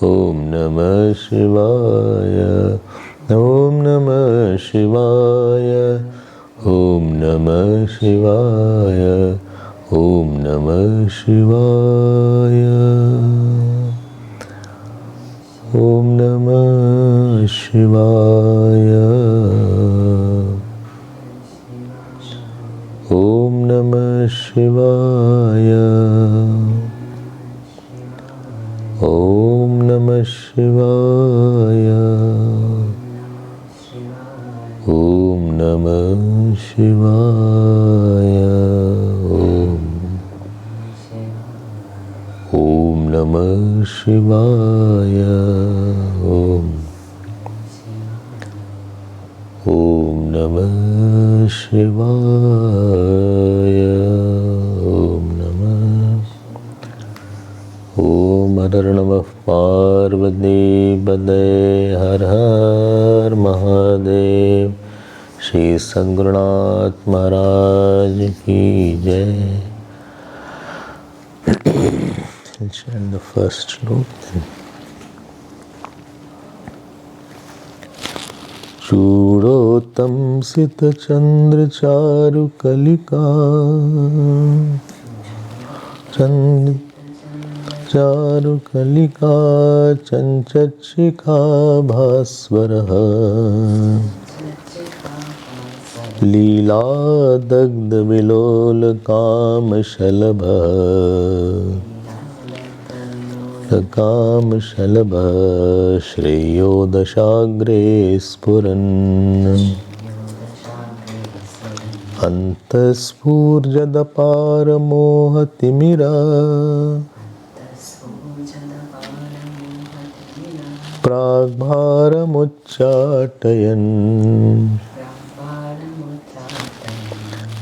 Om Namah Shivaya. Om Namah Shivaya. Om Namah Shivaya. Om Namah Shivaya. Om Namah Shivaya. Om Namah Shivaya. Om Namah Shivaya. Om Namah Shivaya. Om Namah Shivaya. Om Namah Shivaya. Om Namah. Om Har Namah Parvati Pade Har Har Mahadev. Shri Sadgurunath Maharaj Ki Jai. I'll chant the first sloka. Chudotam Sita Chandra Charu Kalika Charu Kalika Chanchachika Bhasvaraha Leela Dagda Vilol Kama Shalabha Kam Shalabha Shreyo Dashagre Spuran Antaspurjadapara Mohatimira Pragbharamucchatayan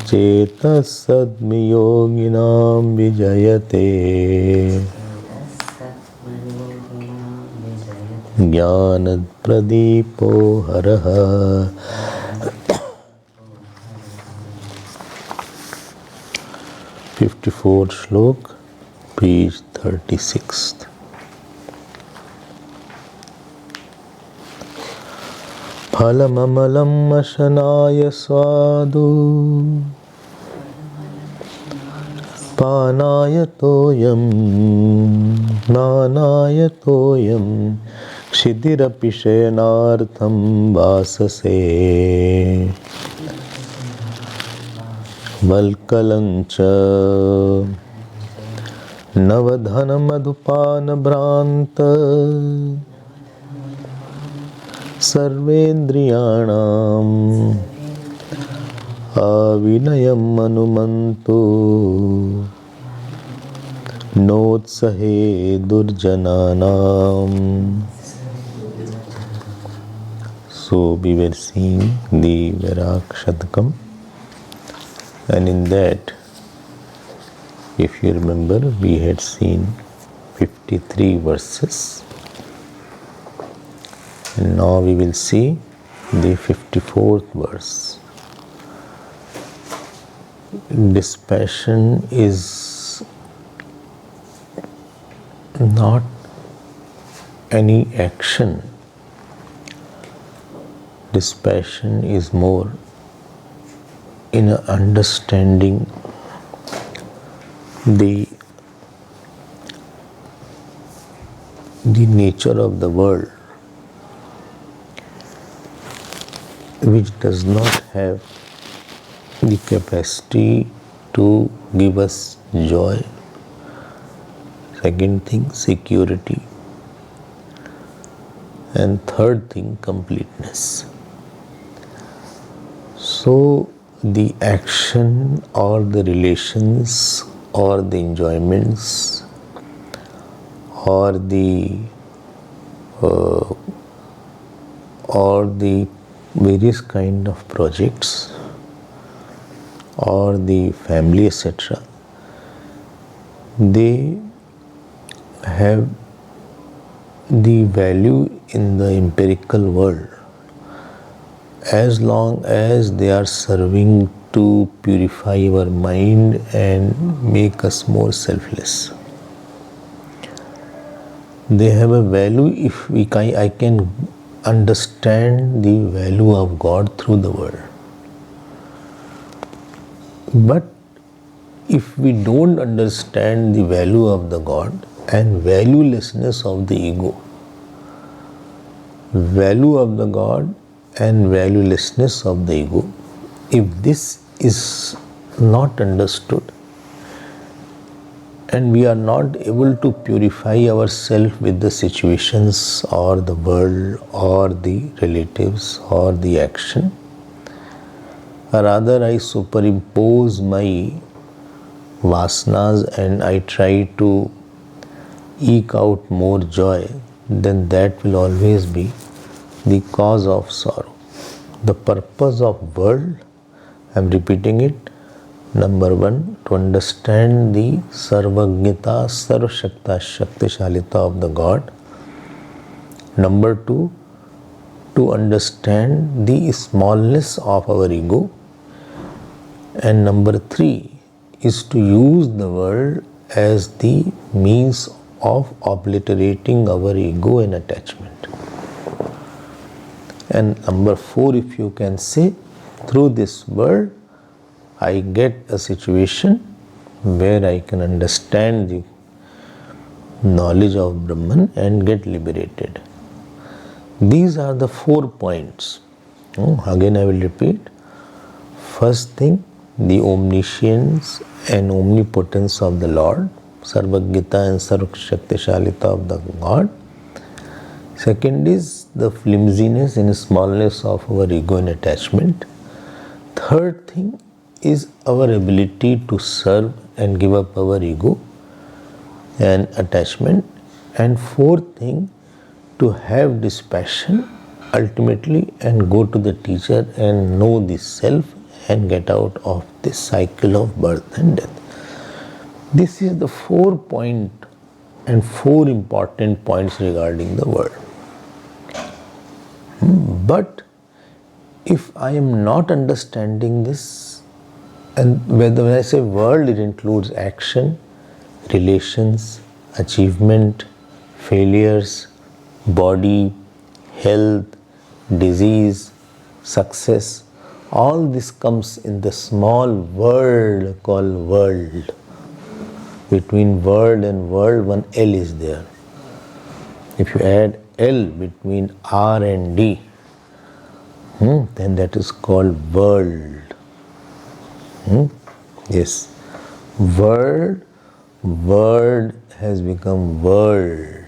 Chetasadmi yoginam vijayate Jnanad Pradipo Haraha. 54th Shlok, page 36. Phalamamalam ashanaya swadu Panaya toyam Nanaya toyam Kshidirapishayanartham vasase Valkalancha Navadhana madhupana bhranta Sarvendriyanam Avinayam manumantu Notsahe durjananam. So we were seeing the Virakshatakam, and in that, if you remember, we had seen 53 verses, and now we will see the 54th verse. Dispassion is not any action. Dispassion is more in understanding the nature of the world, which does not have the capacity to give us joy. Second thing, security. And third thing, completeness. So the action or the relations or the enjoyments or the various kind of projects or the family, etc., they have the value in the empirical world as long as they are serving to purify our mind and make us more selfless. They have a value if I can understand the value of God through the world. But if we don't understand the value of the God and valuelessness of the ego, value of the God and valuelessness of the ego, if this is not understood and we are not able to purify ourselves with the situations or the world or the relatives or the action, rather I superimpose my vasanas and I try to eke out more joy, then that will always be the cause of sorrow. The purpose of world, I am repeating it, number one, to understand the Sarvagnyata, Sarvashakta, Shaktishalita of the God. Number two, to understand the smallness of our ego. And number three is to use the world as the means of obliterating our ego and attachment. And number four, if you can say, through this world, I get a situation where I can understand the knowledge of Brahman and get liberated. These are the 4 points. Again, I will repeat. First thing, the omniscience and omnipotence of the Lord, Sarvagita and Sarvashaktishalita of the God. Second is the flimsiness and smallness of our ego and attachment. Third thing is our ability to serve and give up our ego and attachment. And fourth thing, to have this passion ultimately and go to the teacher and know the self and get out of this cycle of birth and death. This is the 4 point and 4 important points regarding the world. But if I am not understanding this, and when I say world, it includes action, relations, achievement, failures, body, health, disease, success, all this comes in the small world called world. Between word and world, one L is there. If you add L between R and D, then that is called world. Yes, word has become world.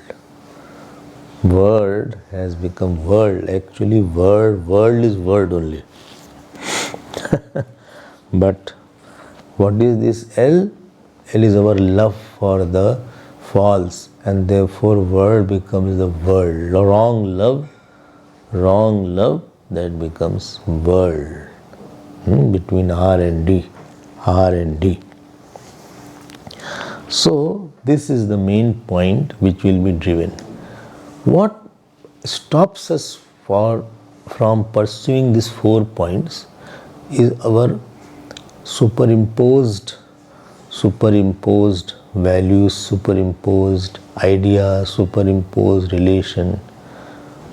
Word has become world. Actually, world is word only. But what is this L? L is our love for the false, and therefore word becomes the world. Wrong love, that becomes world. Between R and D. So this is the main point which will be driven. What stops us from pursuing these 4 points is our superimposed values, superimposed idea, superimposed relation.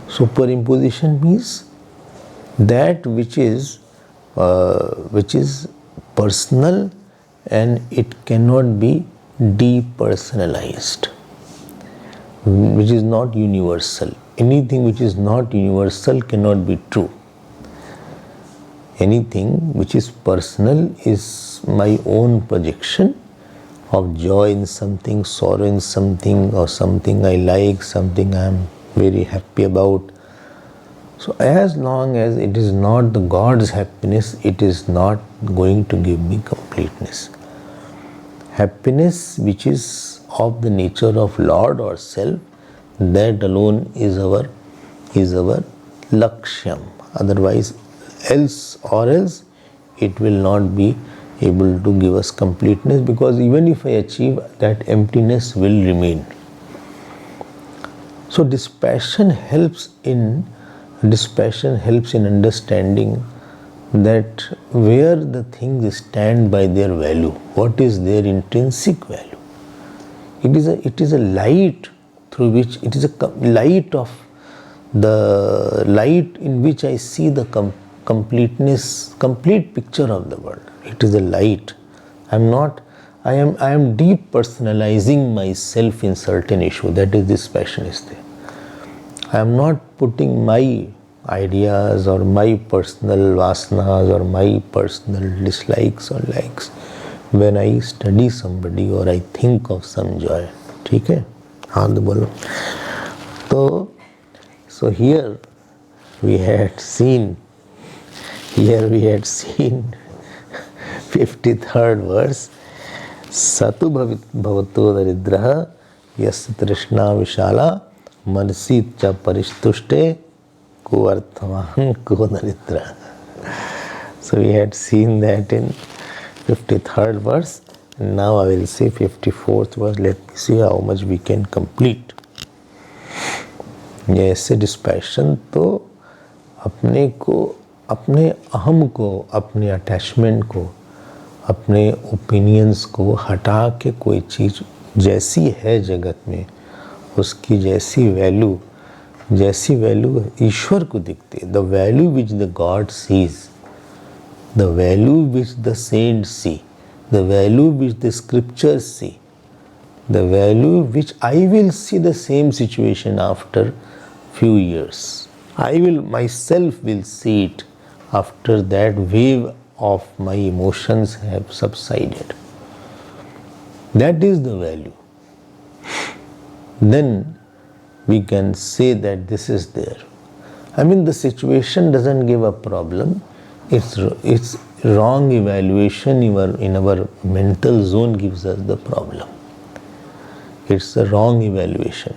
Superimposition means that which is personal and it cannot be depersonalized, which is not universal. Anything which is not universal cannot be true. Anything which is personal is my own projection of joy in something, sorrow in something, or something I like, something I am very happy about. So as long as it is not the God's happiness, it is not going to give me completeness. Happiness which is of the nature of Lord or self, that alone is our lakshyam. Otherwise, else it will not be able to give us completeness, because even if I achieve, that emptiness will remain. So dispassion helps in understanding that where the things stand by their value, what is their intrinsic value. It is a light through which it is a light of the light in which I see the complete picture of the world. It is a light. I am depersonalizing myself in certain issue. That is, this passion is there. I am not putting my ideas or my personal vasanas or my personal dislikes or likes when I study somebody or I think of some joy. ठीक है? हाँ तो बोलो. So here we had seen 53rd verse. Satu bhavato daridra yas trishna vishala मनसी च परिस्तुष्टे को अर्थवान को दरिद्र. So we had seen that in 53rd verse. Now I will say 54th verse. Let me see how much we can complete. ऐसे dispassion तो अपने को, अपने अहम को, अपने अटैचमेंट को, अपने ओपिनियंस को हटा के कोई चीज़ जैसी है जगत में उसकी जैसी वैल्यू ईश्वर को दिखती है. The value which the God sees, the value which the saint see, the value which the scripture see, the value which I will see the same situation after few years. I will myself will see it after that wave of my emotions have subsided. That is the value. Then we can say that this is there. I mean, the situation doesn't give a problem. It's wrong evaluation in our mental zone gives us the problem. It's a wrong evaluation.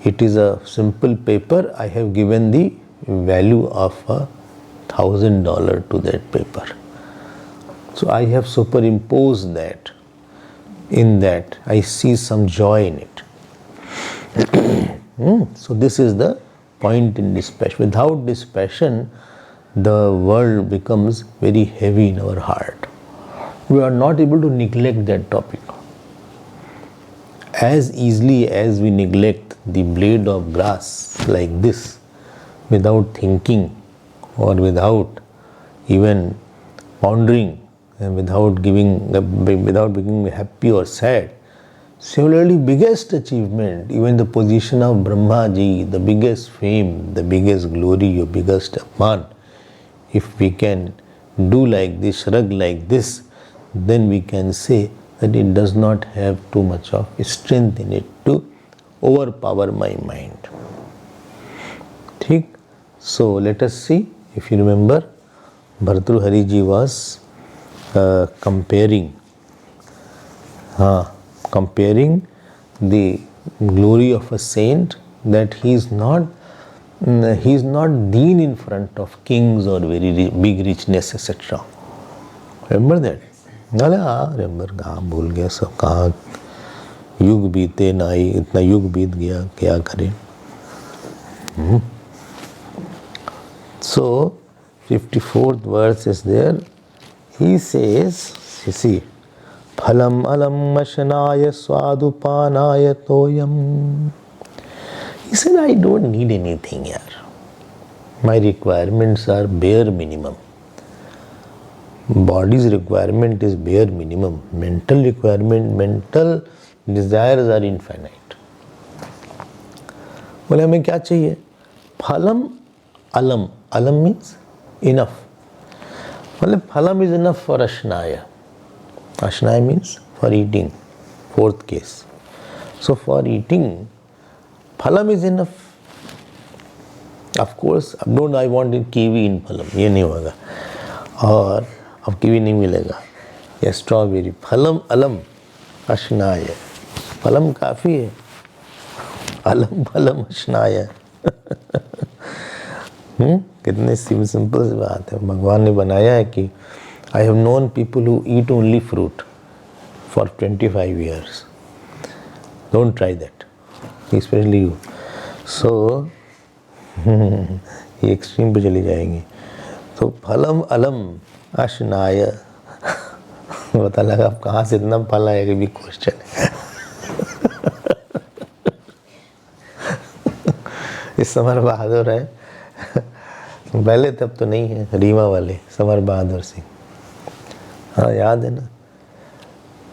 It is a simple paper. I have given the value of $1,000 to that paper. So I have superimposed that. In that, I see some joy in it. So this is the point in dispassion. Without dispassion, the world becomes very heavy in our heart. We are not able to neglect that topic. As easily as we neglect the blade of grass like this without thinking or without even pondering and without becoming happy or sad. Similarly, biggest achievement, even the position of Brahma Ji, the biggest fame, the biggest glory, or biggest apman, if we can do like this, shrug like this, then we can say that it does not have too much of strength in it to overpower my mind. ठीक? So let us see. If you remember, Bhartrhari Ji was comparing the glory of a saint, that he is not deen in front of kings or very big richness, etc. Remember that? remember कहाँ भूल गया सब, कहाँ युग बीते ना ही, इतना युग बीत गया, क्या करें. So 54th verse is there. He says, see, phalam alam mashanaya swadupanaya toyam. He said, I don't need anything here. My requirements are bare minimum. Body's requirement is bare minimum. Mental desires are infinite. बोले हमें क्या चाहिए? Phalam alam. Alam means enough. मतलब phalam is enough for ashnaya. Ashnaya means for eating. Fourth case. So for eating, phalam is enough. Of course, don't I want kiwi in phalam. ये नहीं होगा. और अब किवी नहीं मिलेगा. या strawberry. फलम अलम अशनाय. फलम काफ़ी है. अलम फलम अशनाय. कितने सिंपल सी बात है. भगवान ने बनाया है कि I have known people who eat only fruit for 25 years. Don't try that. Especially you. So, ये एक्सट्रीम पे चली जाएंगी. तो फलम अलम अशनाय. पता लगा अब कहाँ से इतना फल आएगा भी क्वेश्चन है. ये समर बहादुर है पहले तब तो नहीं है, रीवा वाले समर बहादुर सिंह, हाँ याद है ना।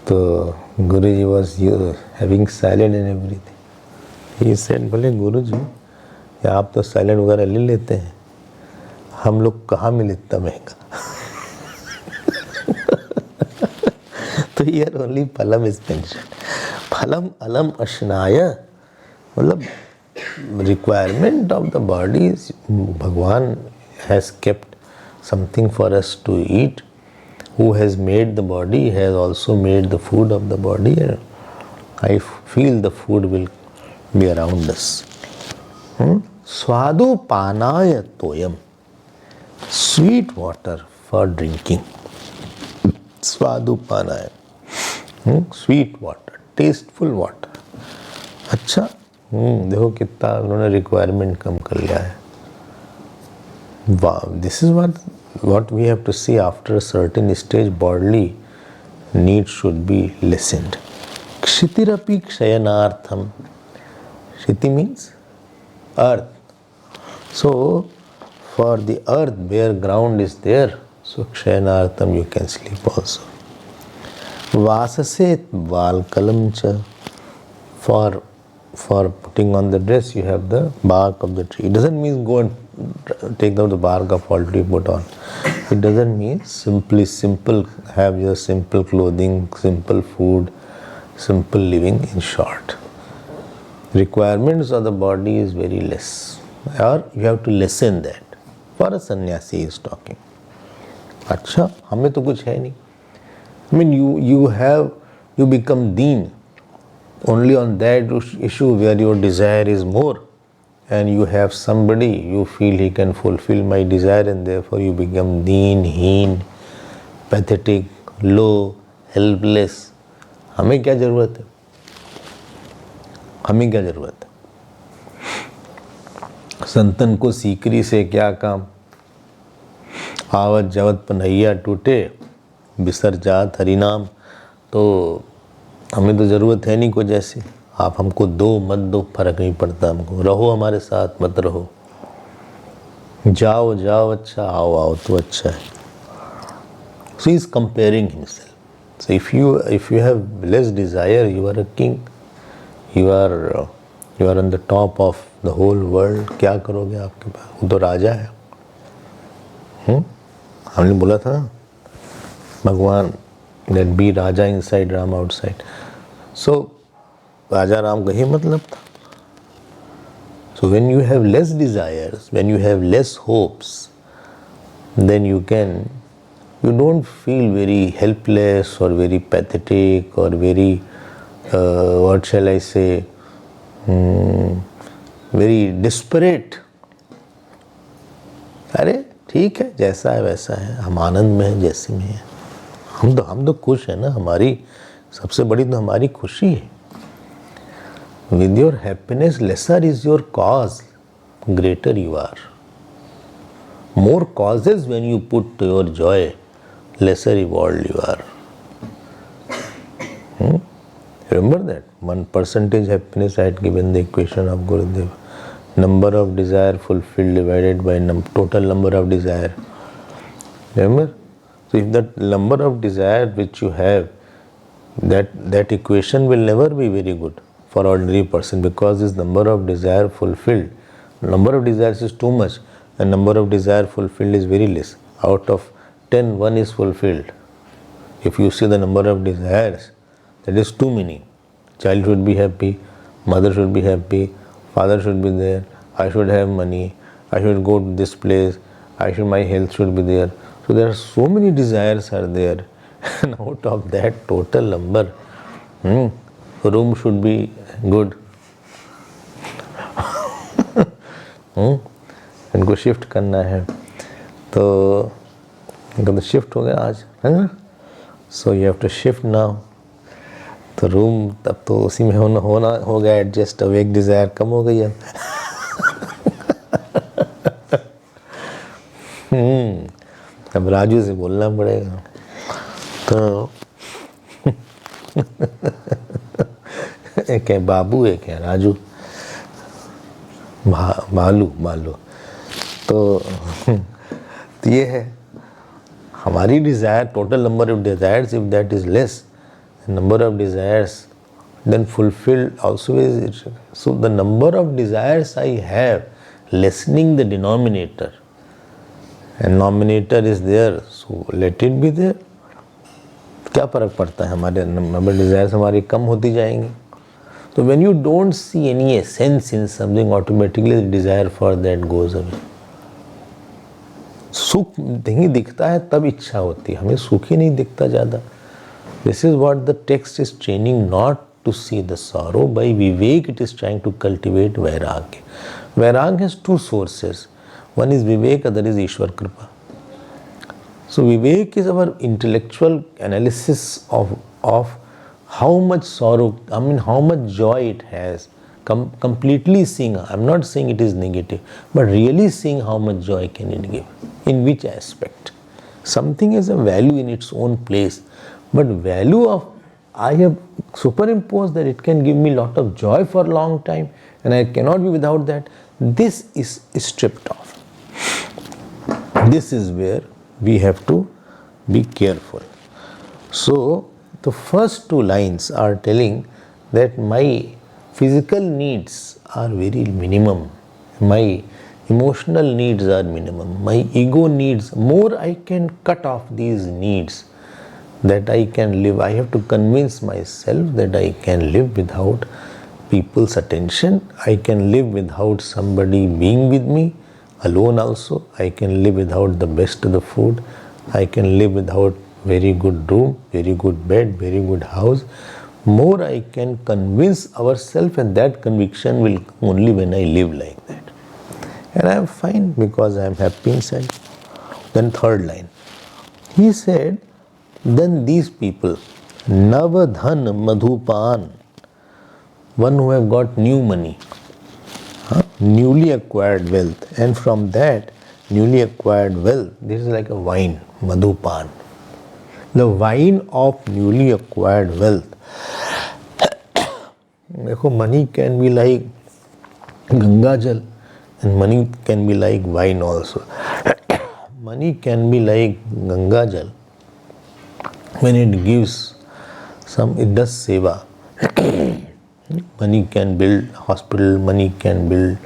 तो Guruji was having silent in everything. He said, बोले गुरुजी आप तो साइलेंट वगैरह ले लेते हैं, हम लोग कहाँ मिले इतना महंगा तो हियर ओनली फलम इज मेंशन्ड, फलम अलम अशनाय, मतलब requirement of the body is Bhagwan has kept something for us to eat. Who has made the body has also made the food of the body, and I feel the food will be around us. Swadu panaya toyam, sweet water for drinking. Swadu panaya, sweet water, tasteful water. अच्छा, देखो कितना उन्होंने requirement कम कर लिया है। This is what we have to see after a certain stage bodily needs should be lessened. Kshitirapi kshayanartham. Kshiti means earth. So for the earth where ground is there, so kshayanartham you can sleep also. Vasase valkalam cha. For putting on the dress, you have the bark of the tree. It doesn't mean go and take out the bark of all tree put on. It doesn't mean simple, have your simple clothing, simple food, simple living, in short. Requirements of the body is very less, or you have to lessen that. For a sannyasi is talking. अच्छा, हमें तो कुछ है नहीं. I mean, you become deen only on that issue where your desire is more, and you have somebody you feel he can fulfill my desire, and therefore you become deen, heen, pathetic, low, helpless. हमें क्या जरूरत है? हमें क्या जरूरत है? संतन को सीकरी से क्या काम, आवत जावत पनैया टूटे, बिसर जात हरिनाम। तो हमें तो ज़रूरत है नहीं कुछ ऐसी, आप हमको दो मत दो, फर्क नहीं पड़ता हमको, रहो हमारे साथ मत रहो, जाओ जाओ अच्छा, आओ आओ तो अच्छा है। So he is comparing himself. So if you have less desire, you are a king, you are on the top of the whole world. क्या करोगे आपके पास, वो तो राजा है। हमने बोला था ना, भगवान that be Raja inside, Ram outside. So राजा राम का ही मतलब था। So when you have less desires, when you have less hopes, then you don't feel very helpless or very pathetic or very what shall I say, very desperate. अरे ठीक है, जैसा है वैसा है, हम आनंद में हैं जैसे में हैं, हम तो खुश है ना। हमारी सबसे बड़ी तो हमारी खुशी है। With your happiness, lesser is your cause, greater you are. More causes when you put to your joy, lesser reward you are. Remember that 1% happiness. I had given the equation of Gurudev. Number of desire fulfilled divided by total number of desire. Remember? So if that number of desire which you have, that equation will never be very good for ordinary person, because this number of desire fulfilled, number of desires is too much and number of desire fulfilled is very less. Out of 10, 1 is fulfilled. If you see the number of desires, that is too many. Child should be happy, mother should be happy, father should be there, I should have money, I should go to this place, my health should be there. So there are so many desires are there, and out of that total number, room should be good. इनको shift करना है, तो इनको तो shift हो गया आज, है ना। So you have to shift now. तो रूम तब तो उसी में हो गया एडजस्ट, अब एक डिज़ायर कम हो गई है। अब राजू से बोलना पड़ेगा। तो एक है बाबू, एक है राजू। भालू तो ये है हमारी desire, total number of desires, if that is less, number of desires then fulfilled also is. So the number of desires I have, lessening the denominator, and nominator is there, so let it be there. क्या फ़र्क पड़ता है, हमारे number desires हमारी कम होती जाएंगी. तो when you don't see any essence in something, automatically the desire for that goes away. सुख नहीं दिखता है तब इच्छा होती है, हमें सुख ही नहीं दिखता ज़्यादा. This is what the text is training, not to see the sorrow. By Vivek it is trying to cultivate Vairagya. Vairagya has two sources. One is Vivek, other is Ishwar Kripa. So Vivek is our intellectual analysis of how much sorrow, how much joy it has. Completely seeing, I'm not saying it is negative, but really seeing how much joy can it give. In which aspect? Something has a value in its own place, but value of I have superimposed that it can give me lot of joy for a long time and I cannot be without that. This is stripped off. This is where we have to be careful. So the first two lines are telling that my physical needs are very minimum, my emotional needs are minimum, my ego needs, more I can cut off these needs, that I can live. I have to convince myself that I can live without people's attention. I can live without somebody being with me, alone also. I can live without the best of the food. I can live without very good room, very good bed, very good house. More I can convince ourselves, and that conviction will come only when I live like that. And I am fine because I am happy inside. Then third line. He said, then these people, Navadhan Madhupan, one who have got new money, newly acquired wealth, and from that newly acquired wealth, this is like a wine, Madhupan. The wine of newly acquired wealth. Money can be like Ganga Jal, and money can be like wine also. Money can be like Ganga Jal. When it gives some, it does seva. Money can build hospital, money can build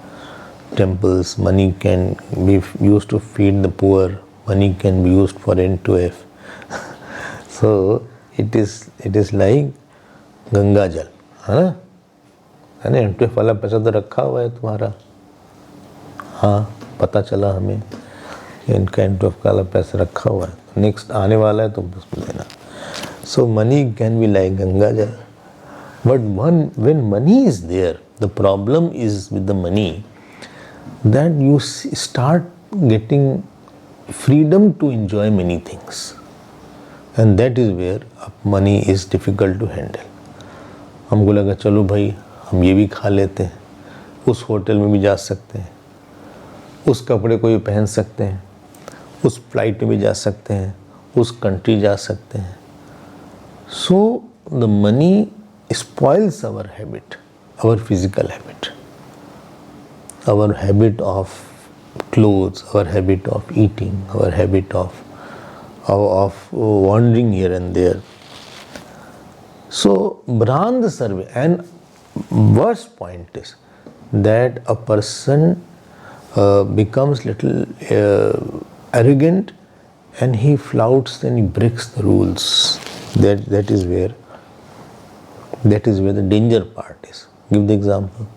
temples, money can be used to feed the poor, money can be used for N2F. So it is like Ganga Jal. है ना, N2F वाला पैसा तो रखा हुआ है तुम्हारा. हाँ, पता चला हमें इनका N2F वाला पैसा रखा हुआ है, नेक्स्ट आने वाला है तो उसमें देना. So money can be like Ganga Jal. But when money is there, the problem is with the money that you start getting freedom to enjoy many things. And that is where money is difficult to handle. हमको लगा चलो भाई हम ये भी खा लेते हैं, उस होटल में भी जा सकते हैं, उस कपड़े को भी पहन सकते हैं, उस फ्लाइट में भी जा सकते हैं, उस कंट्री जा सकते हैं. So the money spoils our habit, our physical habit, our habit of clothes, our habit of eating, our habit of wandering here and there. So Brahand survey, and worst point is that a person becomes little arrogant and he flouts and he breaks the rules. That is where the danger part is. Give the example.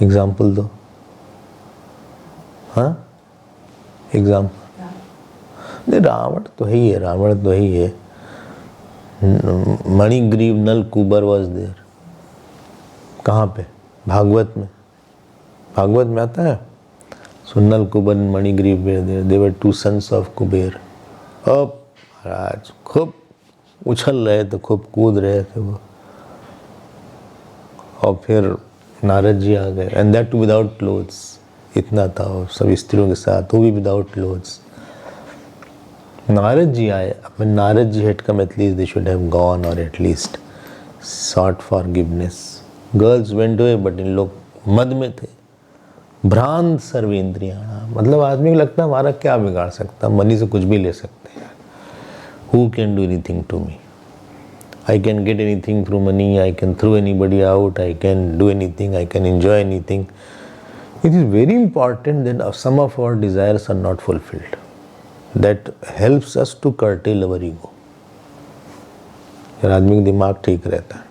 Example though. हाँ? Example. नहीं, रावण तो ही है. मणिग्रीव नल कुबर was there. कहाँ पे? भागवत में आता है. So Nal Kubar and Manigriv were there. They were two sons of Kuber. अब महाराज खूब उछल रहे थे, खूब कूद रहे थे वो. और फिर नारद जी आ गए, and that too without clothes. इतना था, और सब स्त्रियों के साथ, वो भी without clothes. नारद जी आए. When Narad ji had come, at least they should have gone or at least sought forgiveness. Girls went away, but इन लोग मद में थे। भ्रांत सर्वेंद्रियाणाम, मतलब आदमी को लगता है हमारा क्या बिगाड़ सकता, मनी से कुछ भी ले सकते हैं। Who can do anything to me, I can get anything through money, I can throw anybody out, I can do anything, I can enjoy anything. It is very important that some of our desires are not fulfilled. That helps us to curtail our ego. यार आदमी का दिमाग ठीक रहता है,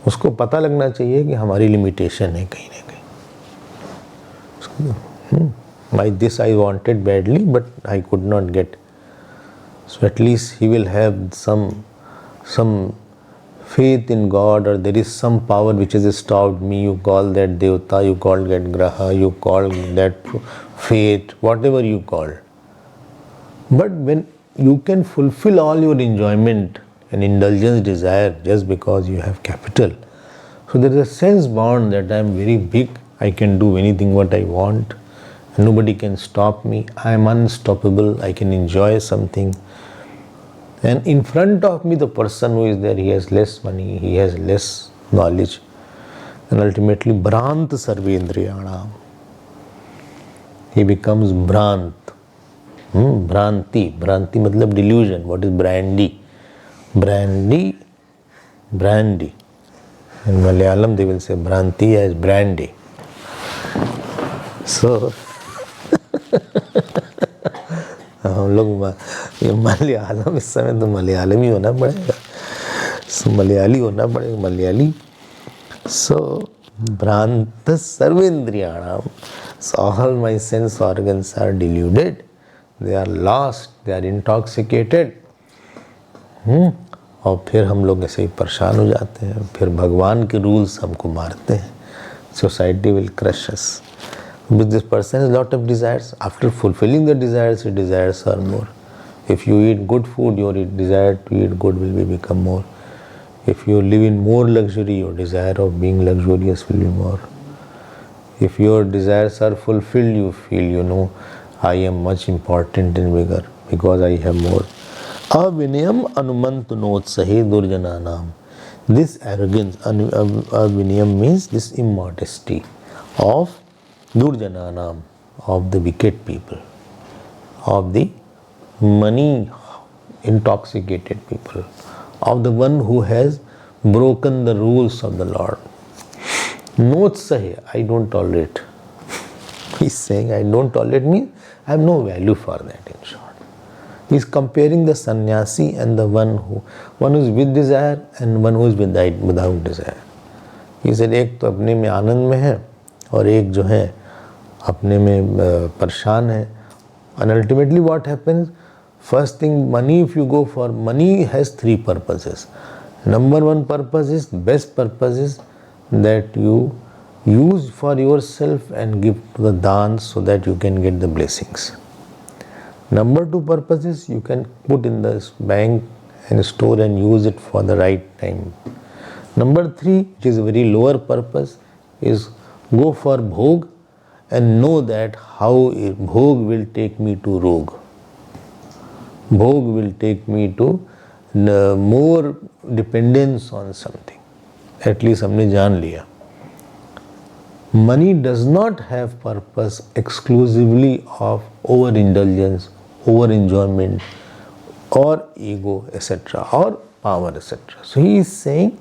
उसको पता लगना चाहिए कि हमारी लिमिटेशन है कहीं ना कहीं। By this I wanted badly, but I could not get. So at least he will have some faith in God, or there is some power which has stopped me. You call that Devata, you call that Graha, you call that fate, whatever you call. But when you can fulfill all your enjoyment and indulgence desire just because you have capital, so there is a sense bound that I am very big, I can do anything what I want, and nobody can stop me, I am unstoppable, I can enjoy something. And in front of me, the person who is there, he has less money, he has less knowledge, and ultimately Bhrant Sarvendriyanam, he becomes Bhrant. Bhranti, Bhranti matlab delusion. What is brandy? Brandy. In Malayalam they will say Bhranti as brandy. So हम लोग ये मलयालम, इस समय तो मलयालम ही होना पड़ेगा, मलयाली होना पड़ेगा, मलयाली। सो भ्रांत सर्वेंद्रियाणाम, so all my sense organs are deluded, they are lost, they are intoxicated। और फिर हम लोग ऐसे ही परेशान हो जाते हैं, फिर भगवान के रूल्स हमको मारते हैं। Society will crush us. With this person has lot of desires. After fulfilling the desires, your desires are more. If you eat good food, your desire to eat good will become more. If you live in more luxury, your desire of being luxurious will be more. If your desires are fulfilled, you feel, I am much important and bigger because I have more. Avinayam anumantunotsahe durjananam. This arrogance, avinayam means this immodesty of Durjananam, of the wicked people, of the money intoxicated people, of the one who has broken the rules of the Lord. Notsahe, I don't tolerate. He's saying I don't tolerate means I have no value for that, in short. He's comparing the sannyasi and the one who is with desire and one who is without desire. He said एक तो अपने में आनंद में है और एक जो है अपने में परेशान है। And ultimately what happens? First thing, money, if you go for money, has three purposes. Number one purpose is, best purpose is that you use for yourself and give to the dhan so that you can get the blessings. Number two purpose is you can put in the bank and store and use it for the right time. Number three, which is a very lower purpose, is go for bhog and know that how bhog will take me to rog. Bhog will take me to more dependence on something. At least हमने जान लिया. Money does not have purpose exclusively of overindulgence, over-enjoyment, or ego, etc., or power, etc. So he is saying,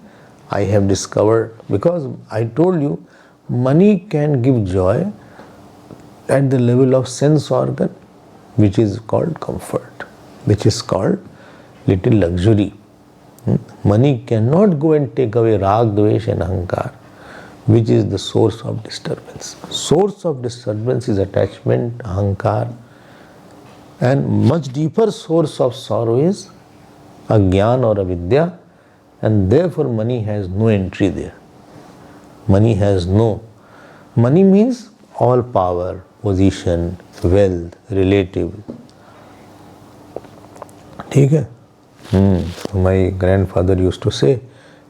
I have discovered, because I told you, money can give joy at the level of sense organ, which is called comfort, which is called little luxury. Money cannot go and take away rag, dvesh and ahankar, which is the source of disturbance. Source of disturbance is attachment, ahankar, and much deeper source of sorrow is agyan or avidya, and therefore money has no entry there. Money means all power, position, wealth, relative. ठीक है? My grandfather used to say,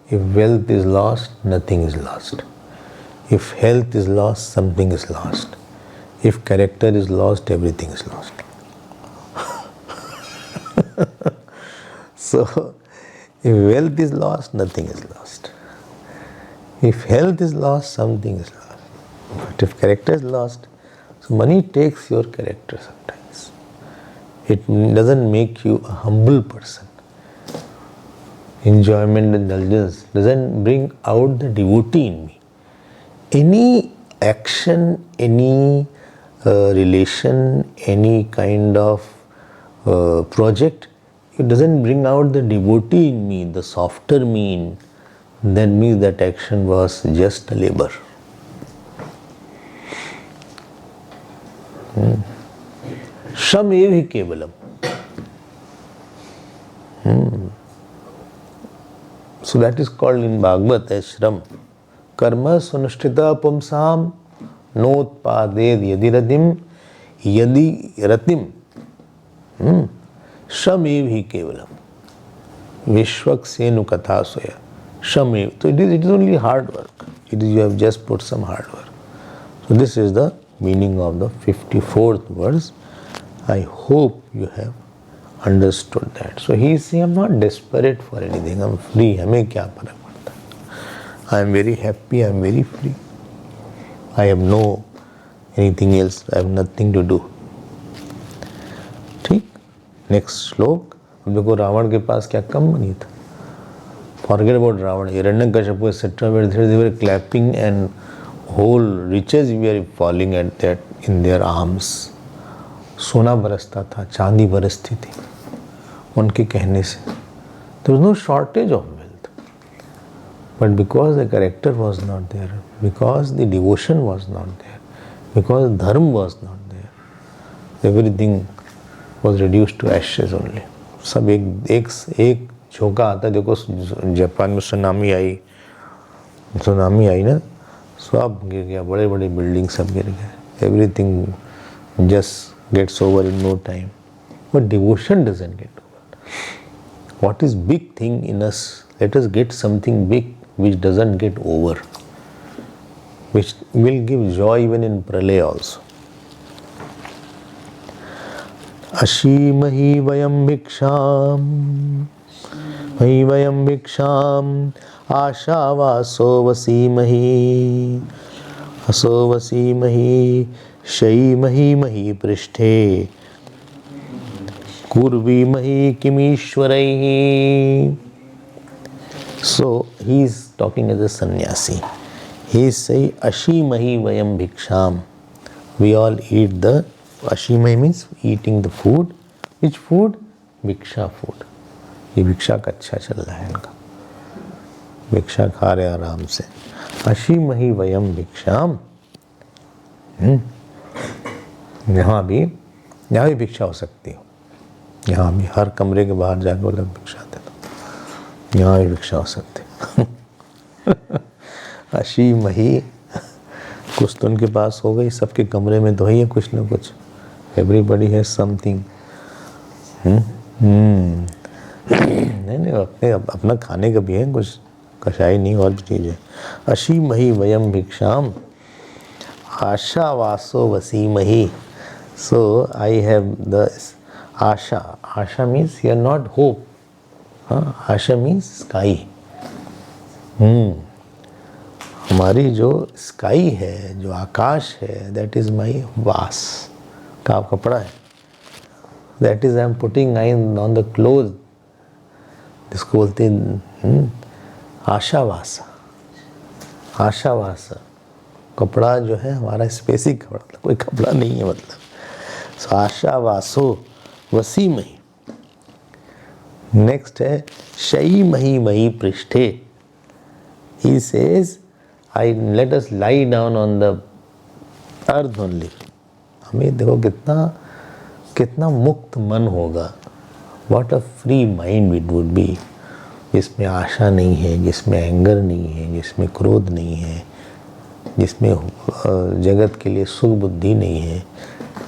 if wealth is lost, nothing is lost. If health is lost, something is lost. If character is lost, everything is lost. So, if wealth is lost, nothing is lost. If health is lost, something is lost. But if character is lost, so money takes your character sometimes. It doesn't make you a humble person. Enjoyment, indulgence doesn't bring out the devotee in me. Any action, any relation, any kind of project, it doesn't bring out the devotee in me, the softer me. That means that action was just a labor. Sham ev hi kevalam. So that is called in Bhagavad as Shram. Karma sunushtita pumsam notpaded yadiradim yadi ratim. Shram ev hi kevalam. Vishwak senu katha soya. Shram ev. So it is only hard work. You have just put some hard work. So this is the meaning of the 54th verse. I hope you have understood that. So he is saying, I am not desperate for anything. I am free. हमें क्या फर्क पड़ता है? I am very happy. I am very free. I have no anything else. I have nothing to do. ठीक? Next श्लोक. अब देखो रावण के पास क्या कम नहीं था. Forget about Ravan. Hiranyakashipu etc. They were clapping and whole riches were falling at that in their arms. सोना बरसता था, चांदी बरसती थी उनके कहने से. There was no shortage of wealth. But because the character was not there, because the devotion was not there, because dharma was not there, everything was reduced to ashes only. सब एक झोंका आता. देखो जापान में tsunami आई ना, सब गिर गया, बड़े बड़े बिल्डिंग सब गिर गए. Everything just gets over in no time. But devotion doesn't get over. What is big thing in us? Let us get something big which doesn't get over, which will give joy even in pralaya also. Ashimahi vayam bhiksham ashavaso vasimahi aso vasimahi शयीमहि मही पृष्ठे कुर्वीमहि किमीश्वरैः. So he is talking as a sannyasi. He is saying Ashimahi vayam bhiksham. We all eat the Ashimahi means eating the food. Which food? Bhiksha food. ये भिक्षा का अच्छा चल रहा है इनका. भिक्षा खा रहे आराम से. Ashimahi vayam bhiksham. यहाँ भी भिक्षा हो सकती हो. यहाँ भी हर कमरे के बाहर जाकर वो लोग भिक्षा दे दो. यहाँ भी भिक्षा हो सकती. अशीमही कुछ तो उनके पास हो गई. सबके कमरे में तो है कुछ ना कुछ. Everybody has something. नहीं अपना खाने का भी है कुछ. कषाय नहीं और भी चीज़ है. अशीमही वयम भिक्षाम आशावासो वसीमहि. So I have the asha. Asha means here not hope. Asha means sky. हमारी जो स्काई है, जो आकाश है, that is my vas. का कपड़ा है. That is I am putting on the clothes. जिसको बोलते हैं आशावासा. आशावासा कपड़ा जो है हमारा स्पेसिक कपड़ा, कोई कपड़ा नहीं है मतलब. So आशावासो वसीमहि. नेक्स्ट है शयीमहि मही पृष्ठे. He says let us lie down on the earth only. हमें देखो कितना मुक्त मन होगा. What a free mind it would be. जिसमें आशा नहीं है, जिसमें एंगर नहीं है, जिसमें क्रोध नहीं है, जिसमें जगत के लिए सुख बुद्धि नहीं है.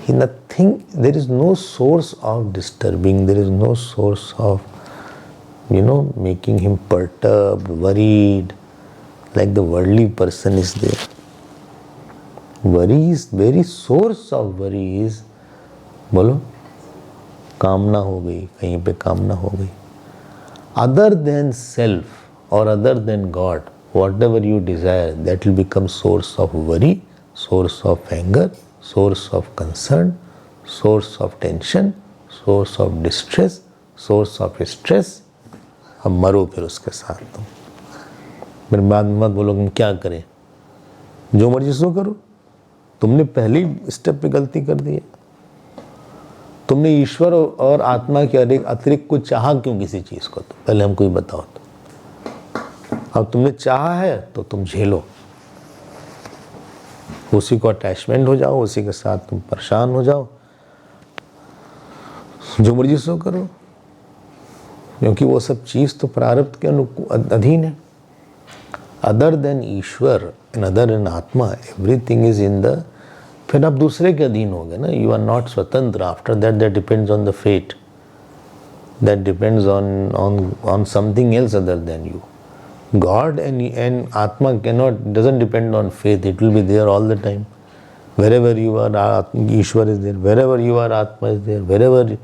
Nothing, there is no source of disturbing, there is no source of making him perturbed, worried, like the worldly person is there. Worry is, very source of worry is, बोलो, कामना हो गई, कहीं पे कामना हो गई. Other than self or other than God, whatever you desire, that will become source of worry, source of anger, source of concern, source of tension, source of distress, source of stress. अब मरो फिर उसके साथ तुम। फिर बाद में मत बोलो हम क्या करें, जो मर्जी सो करो। तुमने पहली स्टेप पे गलती कर दी है। तुमने ईश्वर और आत्मा के अतिरिक्त कुछ चाहा क्यों किसी चीज को? तो पहले हमको ही बताओ। तो अब तुमने चाहा है तो तुम झेलो, उसी को अटैचमेंट हो जाओ, उसी के साथ तुम परेशान हो जाओ, जो मर्जी सो करो, क्योंकि वो सब चीज तो प्रारब्ध के अधीन है। Other than Ishwar and other than atma, everything is in the, फिर आप दूसरे के अधीन हो गए ना। You are not swatantra. After that that depends on the fate, that depends on something else other than you. God and Atma doesn't depend on faith. It will be there all the time. Wherever you are, Ishwar is there. Wherever you are, Atma is there. Wherever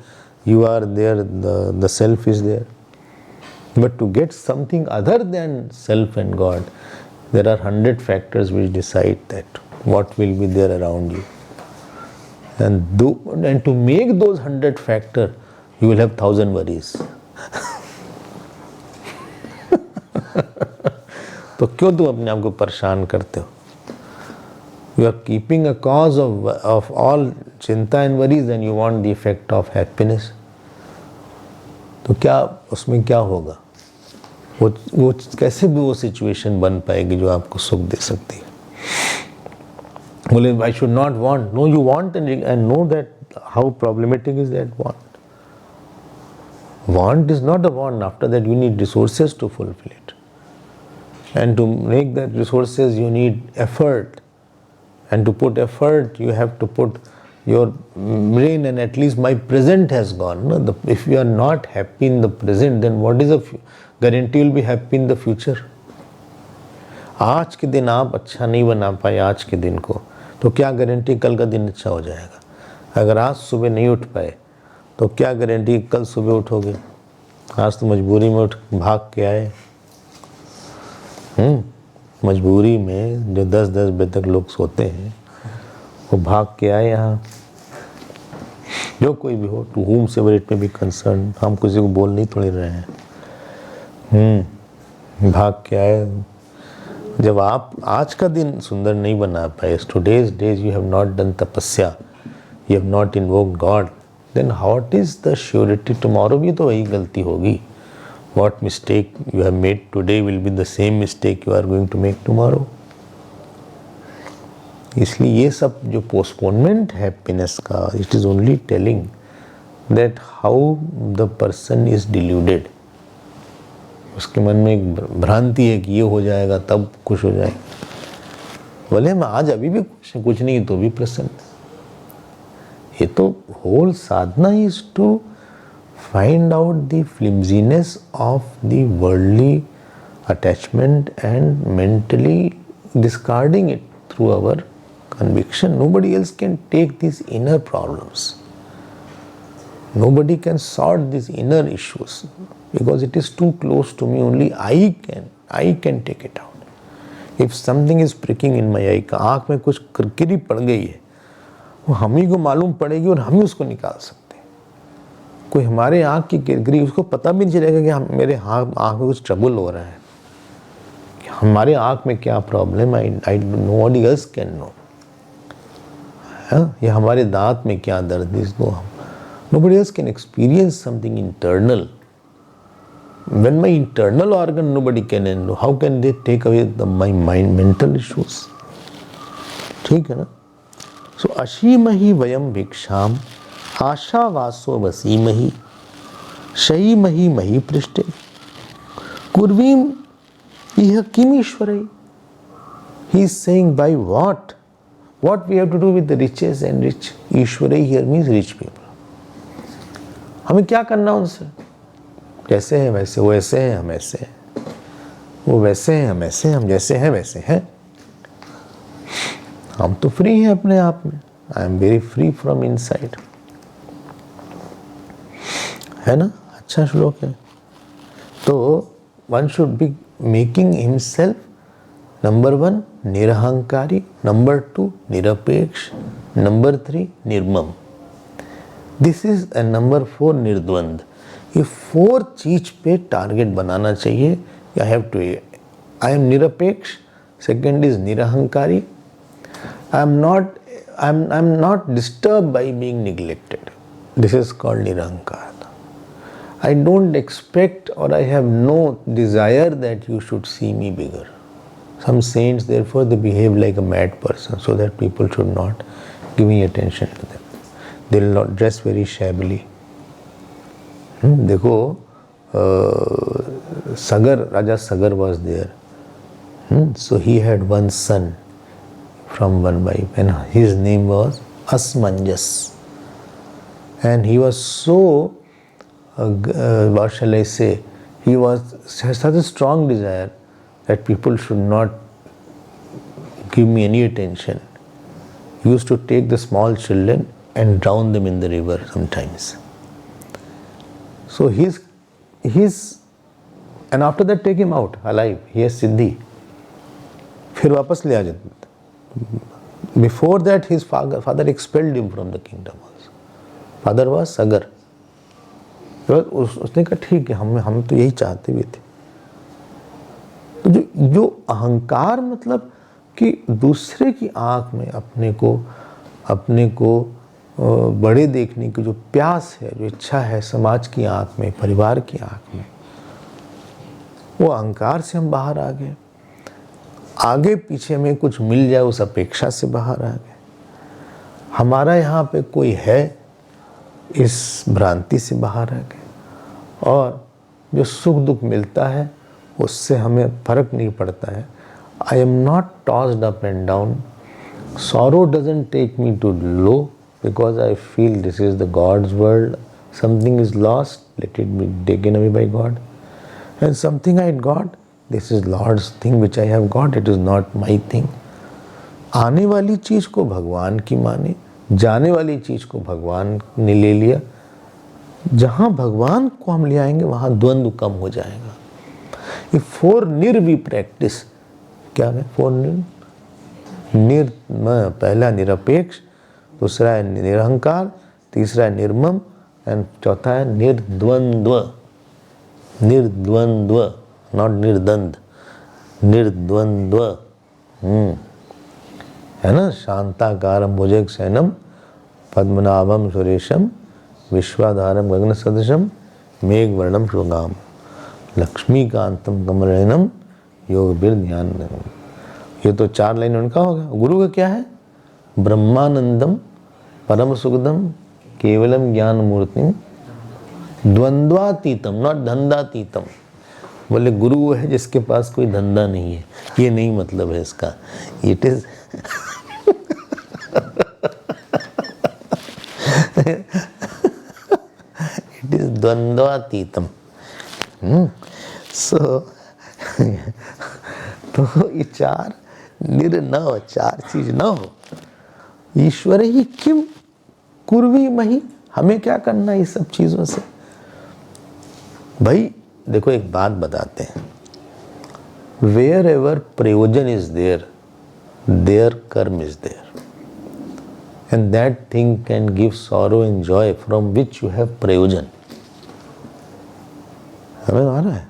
you are there, the self is there. But to get something other than self and God, there are 100 factors which decide that what will be there around you. And to make those 100 factors, you will have 1,000 worries. तो क्यों तुम अपने आप को परेशान करते हो? You are keeping a cause of all चिंता and worries and you want the effect of happiness. तो क्या उसमें क्या होगा? वो कैसे भी वो सिचुएशन बन पाएगी जो आपको सुख दे सकती है? बोले I should not want. No, you want and know that how problematic is that want. Want is not a want. After that, you need resources to fulfill it. And to make that resources, you need effort. And to put effort, you have to put your brain, and at least my present has gone. No? If you are not happy in the present, then what is the guarantee you'll be happy in the future? आज के दिन आप अच्छा नहीं बना पाए आज के दिन को, तो क्या गारंटी कल का दिन अच्छा हो जाएगा? अगर आज सुबह नहीं उठ पाए तो क्या गारंटी कल सुबह उठोगे? आज तो मजबूरी में उठ भाग के आए। मजबूरी में जो 10-10 बजे तक लोग सोते हैं वो भाग के आए यहाँ। जो कोई भी हो, टू होम से इट में भी कंसर्न, हम किसी को बोल नहीं थोड़ी रहे हैं। भाग के आए। जब आप आज का दिन सुंदर नहीं बना पाए, today's days you have not done tapasya, you have not invoked God, then what is the surety tomorrow भी तो वही गलती होगी। What mistake you have made today will be the same mistake you are going to make tomorrow. इसलिए ये सब जो postponement है happiness का, it is only telling that how the person is deluded. उसके मन में एक भ्रांति है कि ये हो जाएगा तब खुश हो जाएगा। भले हम आज अभी भी कुछ नहीं तो भी प्रसन्न। ये तो whole sadhana is to find out the flimsiness of the worldly attachment and mentally discarding it through our conviction. Nobody else can take these inner problems. Nobody can sort these inner issues because it is too close to me. Only I can take it out. If something is pricking in my eye, आँख में कुछ किरकिरी पड़ गई है, वो हम ही को मालूम पड़ेगी और हम ही उसको निकाल सकते हैं। कोई हमारे आँख की किरकिरी, उसको पता भी नहीं चलेगा कि मेरे आँख में कुछ ट्रबल हो रहा है, हमारे आँख में क्या प्रॉब्लम है, नोबडी एल्स कैन नो। या हमारे दांत में क्या दर्द है, इसको nobody else can experience something internal. When my internal organ nobody can know, how can they take away my mind mental issues? ठीक है ना? So अशीमहि वयम भिक्षाम आशावासो वसीमहि शयीमहि मही पृष्ठे कुर्वीम इह किम ईश्वरै। He is saying by what we have to do with the riches and rich. ईश्वरै here means rich people. हमें क्या करना उनसे? जैसे हैं वैसे, वो ऐसे हैं हम ऐसे हैं, वो वैसे हैं हम ऐसे हैं, हम जैसे हैं वैसे हैं। हम तो फ्री हैं अपने आप में। I am very free from inside, है ना? अच्छा श्लोक है। तो one should be making himself number 1 निरहंकारी, नंबर 2 निरपेक्ष, नंबर 3 निर्मम, दिस इज एंड नंबर 4 निर्द्वंद। ये 4 चीज पे टारगेट बनाना चाहिए। I have to, I am निरपेक्ष, सेकेंड इज निरहंकारी, I am not disturb by being neglected, this is called निरहंकार। I don't expect or I have no desire that you should see me bigger. Some saints, therefore, they behave like a mad person so that people should not give any attention to them. They will not dress very shabbily. देखो Sagar, Raja Sagar was there. So he had one son from one wife and his name was Asmanjas. And he was so what shall I say, he has such a strong desire that people should not give me any attention. He used to take the small children and drown them in the river sometimes. So he's and after that take him out alive, he has siddhi, फिर वापस ले आ जाते। Before that his father expelled him from the kingdom. Father was Sagar. उसने कहा ठीक है, हम तो यही चाहते भी थे। तो जो अहंकार मतलब कि दूसरे की आंख में अपने को बड़े देखने की जो प्यास है, जो इच्छा है, समाज की आंख में, परिवार की आंख में, वो अहंकार से हम बाहर आ गए। आगे पीछे में कुछ मिल जाए उस अपेक्षा से बाहर आ गए। हमारा यहाँ पे कोई है इस भ्रांति से बाहर आ गए। और जो सुख दुख मिलता है उससे हमें फर्क नहीं पड़ता है। आई am not tossed up and down, sorrow doesn't take me to low because I feel this is the God's world, something is lost, let it be taken away by God, and something I got, this is Lord's thing which I have got, it is not my thing। आने वाली चीज को भगवान की माने, जाने वाली चीज को भगवान ने ले लिया। जहां भगवान को हम ले आएंगे वहां द्वंद्व कम हो जाएगा। ये 4 निर भी प्रैक्टिस, क्या है 4 निर? पहला निरपेक्ष, दूसरा है निरहंकार, तीसरा है निर्मम एंड चौथा है निर्द्वंद्व। निर्द्वंद्व, नॉट निर्द्वंद, निर्द्वंद्व। है ना? शांताकारं भुजगशयनं पद्मनाभं सुरेशं विश्वाधारं गगन सदृशं मेघवर्णं शुभांगं लक्ष्मीकांतं कमलनयनं योगभिर्ध्यानम्। ये तो 4 लाइन उनका होगा। गुरु का क्या है? ब्रह्मानंदम परम सुखदम केवलम ज्ञान मूर्तिम द्वंद्वातीतम, नॉट धंधातीतम। बोले गुरु वो है जिसके पास कोई धंधा नहीं है, ये नहीं मतलब है इसका। इट इज इट इज द्वंद्वातीतम। सो तो ये 4 निर न हो, 4 चीज न हो। ईश्वर ही किम कुर्वी मही, हमें क्या करना है इस सब चीजों से? भाई देखो एक बात बताते हैं, wherever prayojan is there, there karma is there, and that thing can give sorrow and joy from which you have prayojan. हमें आ रहा है?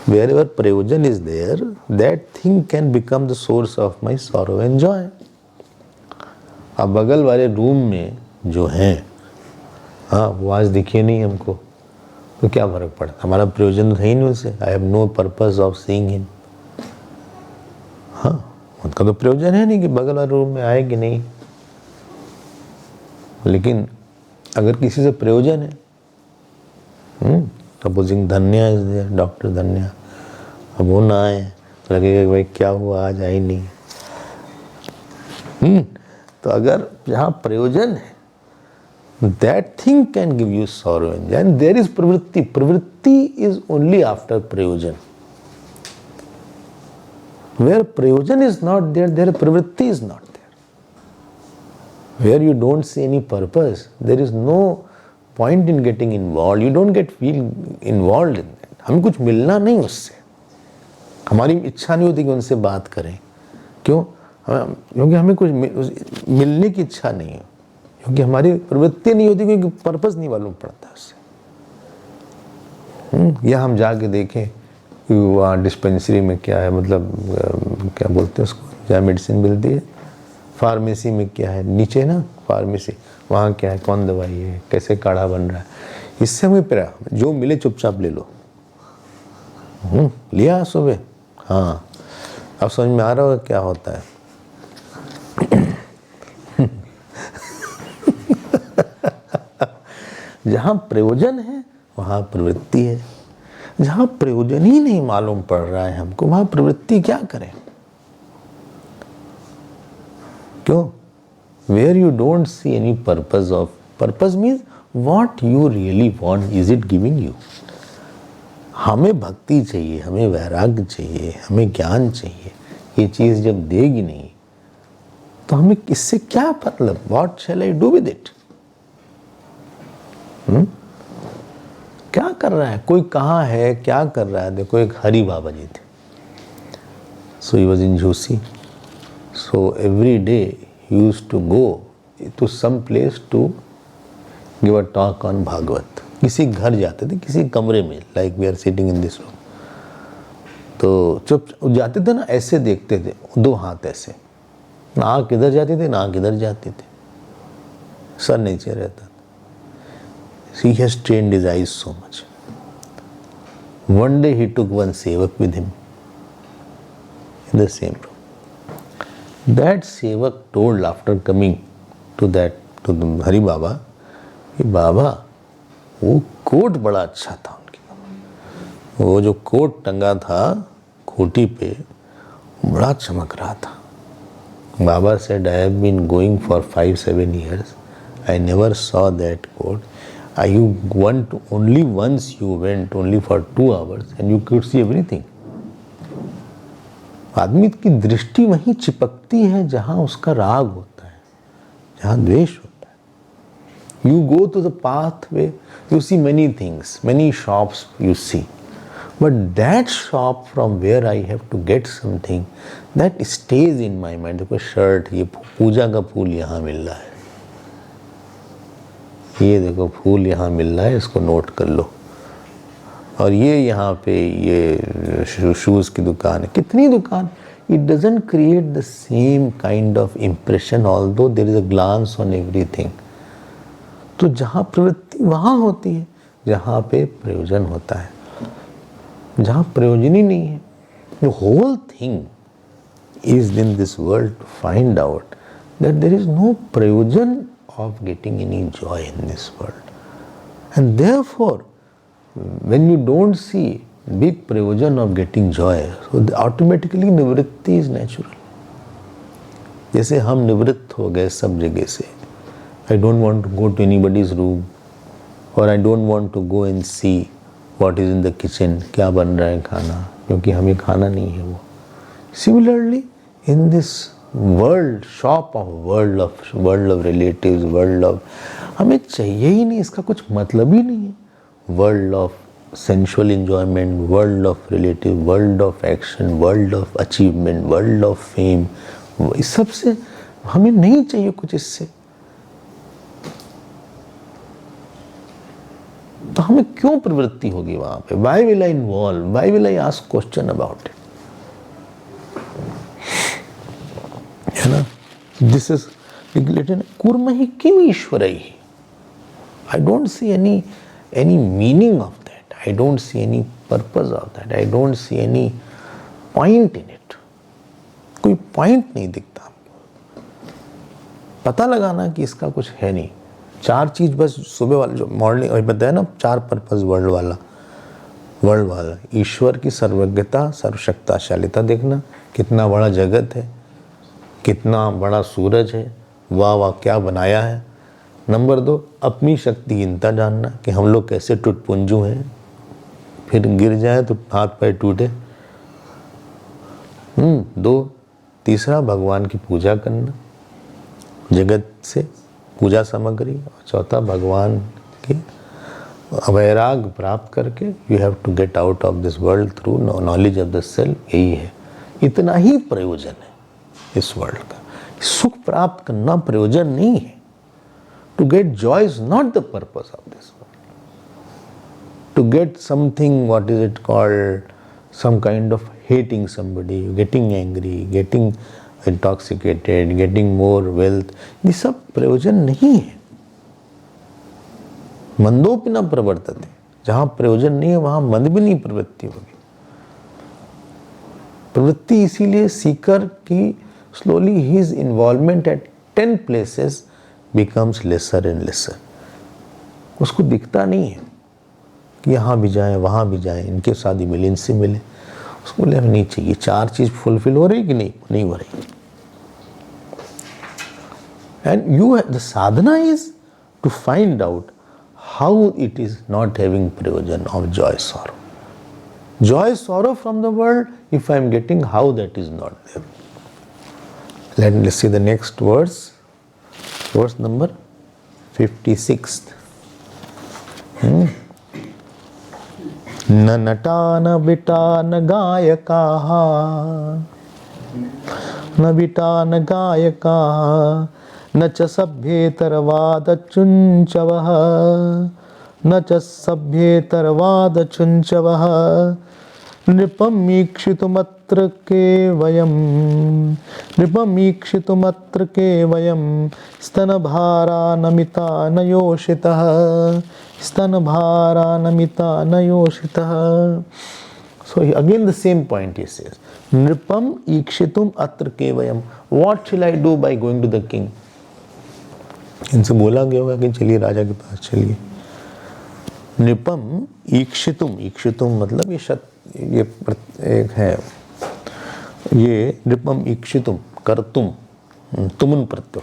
Wherever prayojan is there, that thing can become the source of my sorrow and joy। अब बगल वाले room में जो हैं, हाँ वो आज दिखे नहीं हमको, तो क्या फर्क पड़ता? हमारा प्रयोजन तो है ही नहीं उससे। I have no purpose of seeing him. हाँ, उनका तो प्रयोजन है नहीं कि बगल वाले रूम में आए कि नहीं। लेकिन अगर किसी से प्रयोजन है, सपोजिंग धन्या इज देयर, डॉक्टर धन्या, अब वो ना आए तो लगेगा कि भाई क्या हुआ आज आई नहीं। तो अगर जहाँ प्रयोजन है, that thing can give you sorrow and there is pravritti. Pravritti is only after prayojan. Where prayojan is not there, there pravritti is not there. Where you don't see any purpose, there is no point in getting involved, you don't feel involved in that। हमें कुछ मिलना नहीं उससे। हमारी इच्छा नहीं होती कि उनसे बात करें। क्यों? क्योंकि हमें कुछ मिलने की इच्छा नहीं है, क्योंकि हमारी प्रवृत्ति नहीं होती, क्योंकि पर्पस नहीं मालूम पड़ता उससे। या हम जाके देखें कि वहाँ डिस्पेंसरी में क्या है, मतलब क्या बोलते हैं उसको, जहाँ मेडिसिन मिलती है, फार्मेसी में क्या है, नीचे ना फार्मेसी, वहाँ क्या है, कौन दवाई है, कैसे काढ़ा बन रहा है, इससे हमें प्यारा, जो मिले चुपचाप ले लो। लिया सुबह, हाँ, अब समझ में आ रहा होगा क्या होता है। जहाँ प्रयोजन है वहाँ प्रवृत्ति है, जहाँ प्रयोजन ही नहीं मालूम पड़ रहा है हमको, वहाँ प्रवृत्ति क्या करें? क्यों? Where you don't see any purpose of, purpose means what you really want, is it giving you? हमें भक्ति चाहिए, हमें वैराग्य चाहिए, हमें ज्ञान चाहिए, ये चीज़ जब देगी नहीं तो हमें इससे क्या मतलब? What shall I do with it? क्या कर रहा है कोई, कहाँ है, क्या कर रहा है? देखो, एक हरि बाबा जी थे, so he was in Jhosi, so every day he used to go to some place to give a talk on Bhagavad. किसी घर जाते थे, किसी कमरे में, like we are sitting in this room, तो चुप जाते थे ना, ऐसे देखते थे, दो हाथ ऐसे, ना आँख इधर जाती थी ना आँख इधर जाती थी, सर नीचे रहता था। He has trained his eyes so much. One day he took one sevak with him in the same room. That sevak told after coming to the Hari Baba, कि बाबा वो कोट बड़ा अच्छा था उनकी, वो जो कोट टंगा था खूंटी पे बड़ा चमक रहा था। Baba said, I have been going for 5-7 years. I never saw that coat. You went only once, you went only for 2 hours and you could see everything. आदमी की दृष्टि वहीं चिपकती है जहाँ उसका राग होता है, जहाँ द्वेष होता है। You go to the pathway, you see many things, many shops you see. But that shop from where I have to get something, that stays in my mind. देखो शर्ट, ये पूजा का फूल यहाँ मिल रहा है, ये देखो फूल यहाँ मिल रहा है, इसको नोट कर लो। और ये यहाँ पे ये शूज़ की दुकान है, कितनी दुकान, it doesn't create the same kind of impression although there is a glance on everything. तो जहाँ प्रवृत्ति वहाँ होती है जहाँ पे प्रयोजन होता है, जहाँ प्रयोजन ही नहीं है। The whole thing is in this world to find out that there is no prayojan of getting any joy in this world. And therefore, when you don't see big prayojan of getting joy, so automatically nivritti is natural. जैसे हम निवृत्त हो गए सब जगह से, I don't want to go to anybody's room or I don't want to go and see what is in the kitchen, क्या बन रहा है खाना, क्योंकि हमें खाना नहीं है वो। Similarly, in this world, shop of world of relatives, world of, हमें चाहिए ही नहीं, इसका कुछ मतलब ही नहीं है। World of sensual enjoyment, world of relative, world of action, world of achievement, world of fame, इस सब से हमें नहीं चाहिए कुछ इससे। तो हमें क्यों प्रवृत्ति होगी वहां पे? Why will I involve? Why will I ask question about it? है ना? This is regulated. कुर्महि Kim ईश्वरैः. I don't see any meaning of that. I don't see any purpose of that. I don't see any point in it. कोई point नहीं दिखता। पता लगाना कि इसका कुछ है नहीं। 4 चीज बस सुबह वाला जो मॉर्निंग अभी बताया ना, 4 पर्पस वर्ल्ड वाला ईश्वर की सर्वज्ञता, सर्वशक्तिशालिता देखना, कितना बड़ा जगत है, कितना बड़ा सूरज है, वाह वाह क्या बनाया है। नंबर 2, अपनी शक्तिहीनता जानना कि हम लोग कैसे टुटपुंजू हैं, फिर गिर जाए तो हाथ पैर टूटे। 2, तीसरा भगवान की पूजा करना, जगत से पूजा सामग्री, और चौथा भगवान की वैराग प्राप्त करके you have to get out of this world through knowledge of the self. यही है, इतना ही प्रयोजन है इस वर्ल्ड का। सुख प्राप्त करना प्रयोजन नहीं है। To get joy is not the purpose of this world. To get something, what is it called, some kind of hating somebody, getting angry, getting intoxicated, getting more wealth, ये सब प्रयोजन नहीं है। मंदोपि न प्रवर्तते, जहां प्रयोजन नहीं है वहां मंद भी नहीं प्रवृत्ति होगी। प्रवृत्ति इसीलिए सीकर की slowly his involvement at 10 places becomes lesser and lesser। उसको दिखता नहीं है कि यहाँ भी जाएं, वहाँ भी जाएं, इनके शादी मिले, इनसे मिले, उसको बोले हमें नहीं चाहिए। चार चीज फुलफिल हो रही कि नहीं हो रही। And you the sadhana is to find out how it is not having प्रयोजन of joy sorrow. Joy sorrow from the world if I am getting, how that is not there. Let's see the next verse, verse number 56। न नटा न beta न गायकाः, न beta न गायकाः, न च सभ्येतरवादचुञ्चवः, न च सभ्येतरवादचुञ्चवः। नृपमीक्षितुमत्र के वयं स्तनभारानमिता न योषितः, स्तनभारानमिता न योषितः। So again the same point he says, नृपम ईक्षितुम अत्र केवयम, what shall I do by going to the king? इनसे बोला गया होगा कि चलिए राजा के पास चलिए। नृपम ईक्षितुम, ईक्षितुम मतलब ये एक है, ये नृपम ईक्षितुम कर्तुम, तुमुन प्रत्यय।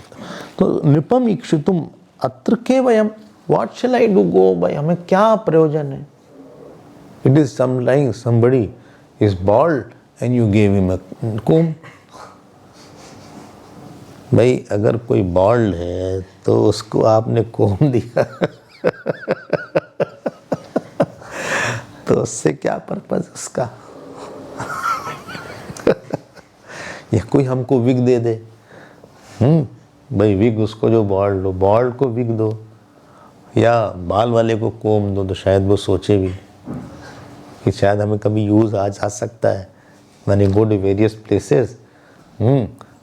तो नृपम ईक्षितुम अत्र केवयम, what shall I do go by, हमें क्या प्रयोजन है। It is like somebody is bald and you gave him a comb। भाई अगर कोई बॉल्ड है तो उसको आपने कोम दिया तो उससे क्या पर्पस उसका। या कोई हमको विग दे दे, भाई विग उसको जो बॉल्ड हो, बॉल्ड को विग दो, या बाल वाले को कोम दो, तो शायद वो सोचे भी कि शायद हमें कभी यूज आ जा सकता है। When you go to various places,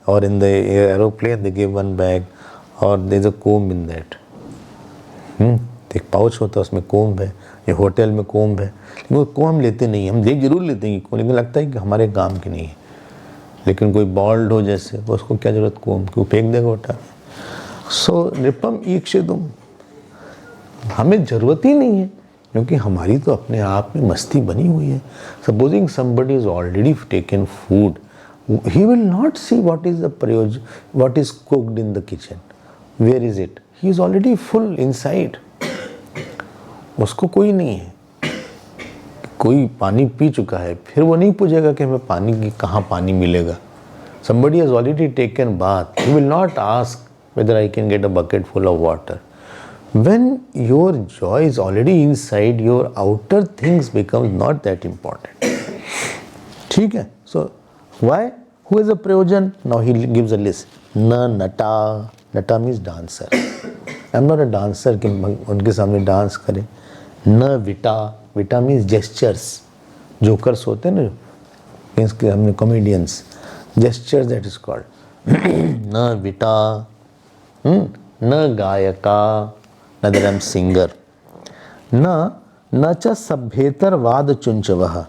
or in the aeroplane they give one bag or there's a comb in that, एक पाउच होता है उसमें कोम्ब है, या होटल में कोम्ब है, लेकिन वो कोम्ब हम लेते नहीं, हम देख जरूर लेते हैं, लेकिन लगता है कि हमारे काम की नहीं है। लेकिन कोई बॉल्ड हो जैसे, वो उसको क्या जरूरत कोम्ब की, वो फेंक देगा उठा। सो नृपम ईक्षितुम, हमें जरूरत ही नहीं है, क्योंकि हमारी तो अपने आप में मस्ती बनी हुई है। Supposing somebody is already taken food, he will not see what is the प्रयोजन, what is cooked in the kitchen, where is it, he is already full inside। उसको कोई नहीं है, कोई पानी पी चुका है, फिर वो नहीं पूछेगा कि हमें पानी की कहाँ पानी मिलेगा। somebody has already taken bath, he will not ask whether I can get a bucket full of water। when your joy is already inside, your outer things becomes not that important। ठीक है। so why, who is a प्रयोजन? now he gives a list। न नटा, नटा means dancer, I am not a dancer कि उनके सामने dance करें। न विटा, विटा means gestures, jokers होते हैं ना, मीन्स कि हमने comedians, gestures that is called। न विटा, न गायका, न that I am singer। न च सभ्येतरवाद चुंचवः,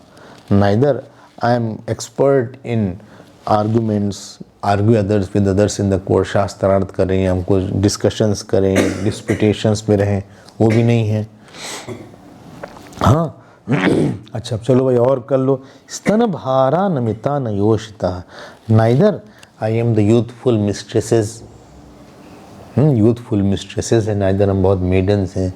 neither I am expert in arguments, argue others with others in the court, शास्त्रार्थ करें, हमको डिस्कशंस करें, डिस्पिटेशंस में रहें, वो भी नहीं है। हाँ अच्छा चलो भाई और कर लो। स्तन भारा नमिता न योषिता, neither I am the youthful mistresses, youthful mistresses है, नाइदर हम बहुत मेडन्स हैं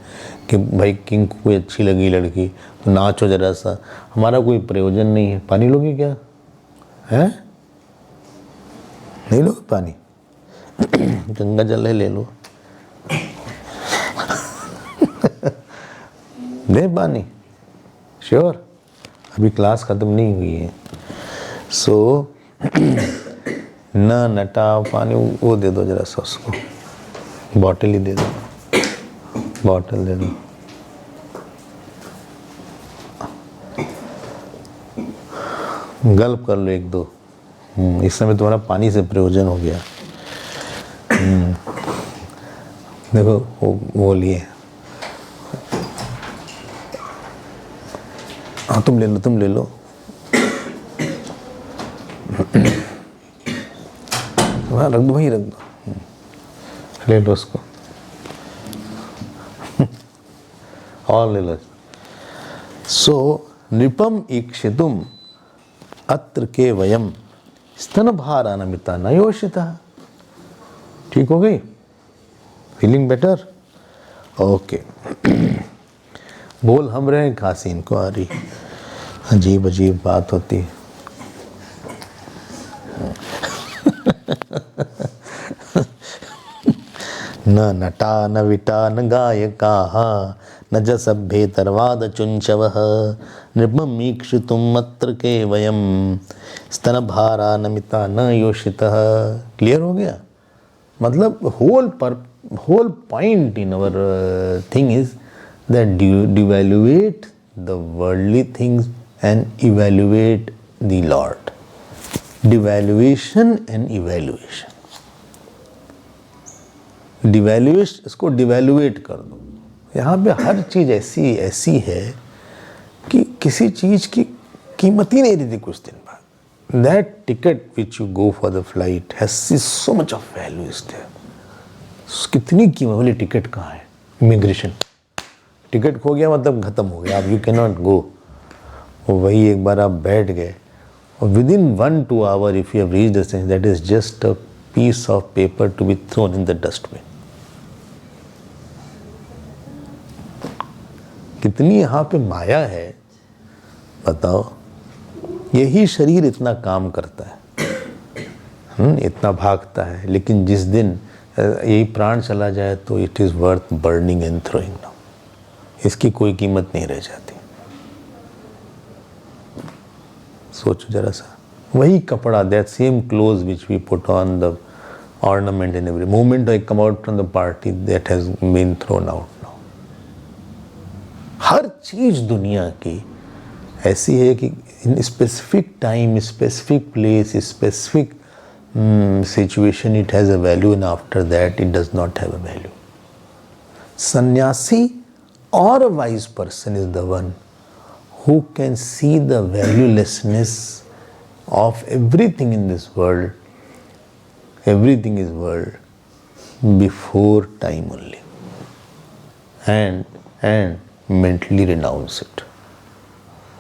कि भाई किंग को कोई अच्छी लगी लड़की तो नाचो जरा सा, हमारा कोई प्रयोजन नहीं है। पानी लोगे क्या है, नहीं लोगे पानी, गंगा जल है ले लो। दे पानी, श्योर, अभी क्लास ख़त्म नहीं हुई है। सो न नटा पानी वो दे दो जरा सा उसको, बॉटल ही दे दो, बॉटल दे दो। गल्प कर लो एक दो। इस समय तुम्हारा पानी से प्रयोजन हो गया। देखो वो लिए। हाँ तुम ले लो, तुम ले लो। वहाँ रख दो, वहीं रख दो, ले लो उसको। और ले लो। सो नृपम ईक्षितुम अत्र के वयम स्तनभारानमिता न योषिता। ठीक हो गई? Feeling better? ओके। बोल हम रहे खांसी इनको आ रही, अजीब अजीब बात होती है। न नटा न विटा न गायका न च सभ्येतर्वाद चुंचवः नृपम ईक्षितुम अत्र के वयम स्तनभारा नमिता न योषितः। क्लियर हो गया? मतलब whole point in our thing is that devaluate the worldly things and evaluate the Lord. Devaluation and evaluation. डिवैल्यूएट, इसको डिवैल्यूएट कर दो। यहाँ पे हर चीज़ ऐसी है कि किसी चीज़ की कीमत ही नहीं रहती कुछ दिन बाद। That ticket which you go for the flight has so much of value is there. कितनी कीमत वाली टिकट कहाँ है? इमिग्रेशन टिकट खो गया मतलब खत्म हो गया, अब यू कैन नॉट गो। वही एक बार आप बैठ गए और within 1-2 hour if you have reached the station, that is just a piece of paper to be thrown in the dustbin. कितनी यहाँ पे माया है बताओ। यही शरीर इतना काम करता है, इतना भागता है, लेकिन जिस दिन यही प्राण चला जाए तो it is worth burning and throwing now. इसकी कोई कीमत नहीं रह जाती। सोचो जरा सा, वही कपड़ा, that same clothes which we put on the ornament in every moment I come out from the party, that has been thrown out now. हर चीज दुनिया की ऐसी है कि in specific time, specific place, specific situation it has a value and after that it does not have a value. सन्यासी और a wise person is the one who can see the valuelessness of everything in this world. Everything is world before time only, and mentally renounce it.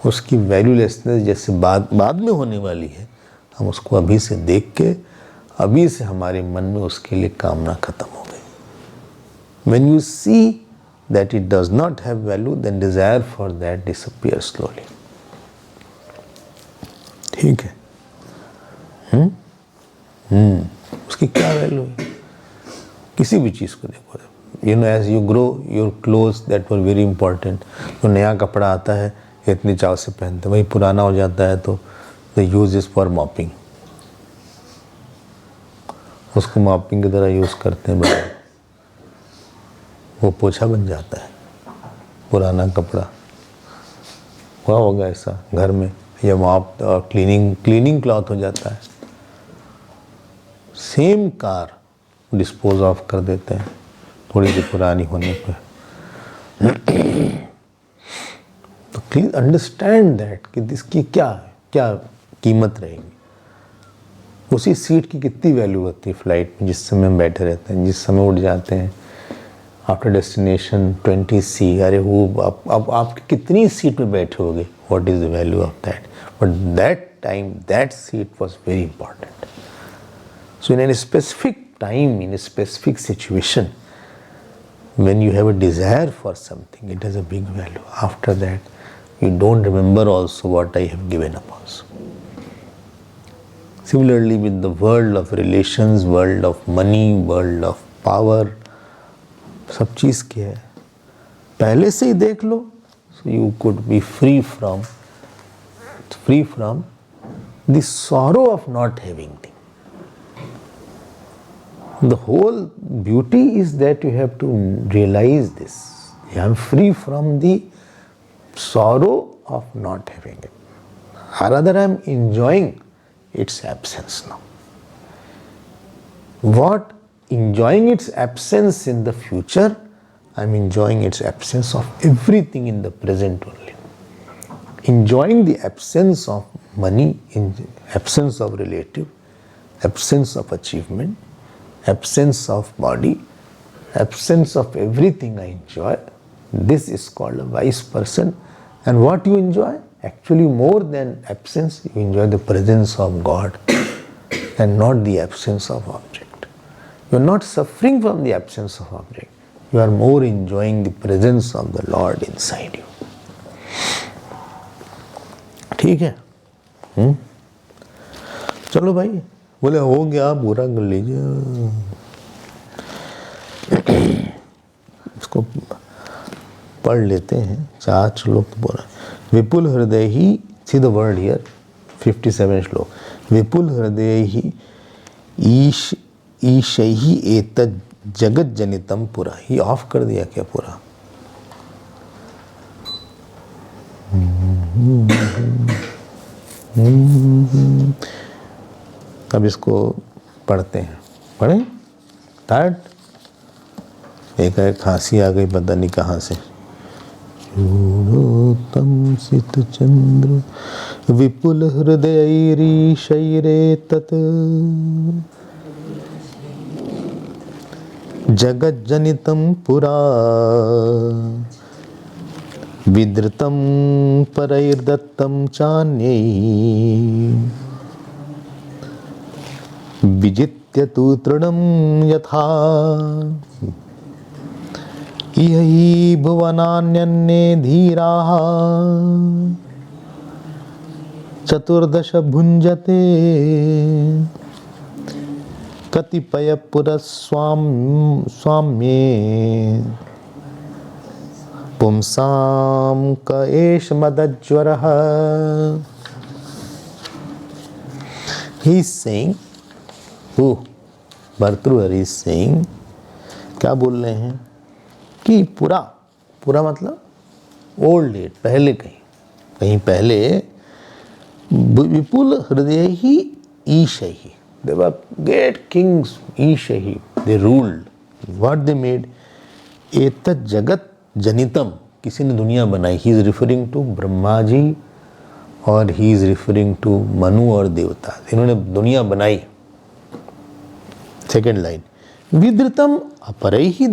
उसकी वैल्यूलेसनेस जैसे बाद में होने वाली है, हम उसको अभी से देख के, अभी से हमारे मन में उसके लिए कामना खत्म हो गई। When you see that it does not have value, then desire for that disappears slowly. ठीक है? उसकी क्या वैल्यू है? किसी भी चीज़ को देखो, you know as you grow your clothes that were very important. तो नया कपड़ा आता है इतनी चाव से पहनते, वही पुराना हो जाता है तो the use is for mopping. उसको मॉपिंग की तरह यूज़ करते हैं, बड़े वो पोछा बन जाता है। पुराना कपड़ा हुआ होगा ऐसा घर में, या मॉप और क्लीनिंग क्लॉथ हो जाता है। सेम कार डिस्पोज ऑफ कर देते हैं थोड़ी सी पुरानी होने पर। तो प्लीज अंडरस्टैंड दैट कि इसकी क्या कीमत रहेगी। उसी सीट की कितनी वैल्यू होती है फ्लाइट में जिस समय हम बैठे रहते हैं, जिस समय उठ जाते हैं आफ्टर डेस्टिनेशन 20C। अरे वो आप आपकी कितनी सीट में बैठे होगे, what is the value of that? But that time that seat was very important. So in a specific time, in a specific situation, when you have a desire for something, it has a big value. After that, you don't remember also what I have given up also. Similarly with the world of relations, world of money, world of power, सब चीज़ क्या है? पहले से ही देख लो, you could be free from the sorrow of not having thing. The whole beauty is that you have to realize this. I am free from the sorrow of not having it. Or rather, I am enjoying its absence now. What? Enjoying its absence in the future, I am enjoying its absence of everything in the present only. Enjoying the absence of money, absence of relative, absence of achievement, absence of body, absence of everything I enjoy. This is called a wise person. And what you enjoy? Actually, more than absence, you enjoy the presence of God and not the absence of object. You are not suffering from the absence of object. You are more enjoying the presence of the Lord inside you. ठीक है? चलो भाई, बोले हो गया, पूरा कर लीजिए इसको पढ़ लेते हैं। 4 श्लोक बोला। विपुल हृदय ही, सी द वर्ड हियर, 57 श्लोक। विपुल हृदय ही ईश ही एतत् जगत जनितम पुरा। ही ऑफ कर दिया क्या पूरा? अब इसको पढ़ते हैं। पढ़े? थर्ड एक खांसी आ गई, पता नहीं कहाँ से। तम सित चंद्र विपुल हृदय शैरे तत् जगत जनितम पुरा विद्रतम परैर्दत्तम चान्यै विजित्य तु तृणं यथा इहि भुवनान्यन्ये धीराः चतुर्दश भुञ्जते कतिपय पुरस्वाम्ये पुंसां क एष मदज्वरः। He is saying, who? Bhartrihari is saying, क्या बोल रहे हैं कि पूरा मतलब ओल्ड एज, पहले कहीं पहले विपुल हृदय ही ईशहि, they were great kings, ईशहि, they ruled. What they made? एतत् जगत जनितम, किसी ने दुनिया बनाई। He is referring to Brahma ji और he is referring to Manu और देवता। इन्होंने दुनिया बनाई। सेकेंड लाइन, विद्रतम अपरैहि,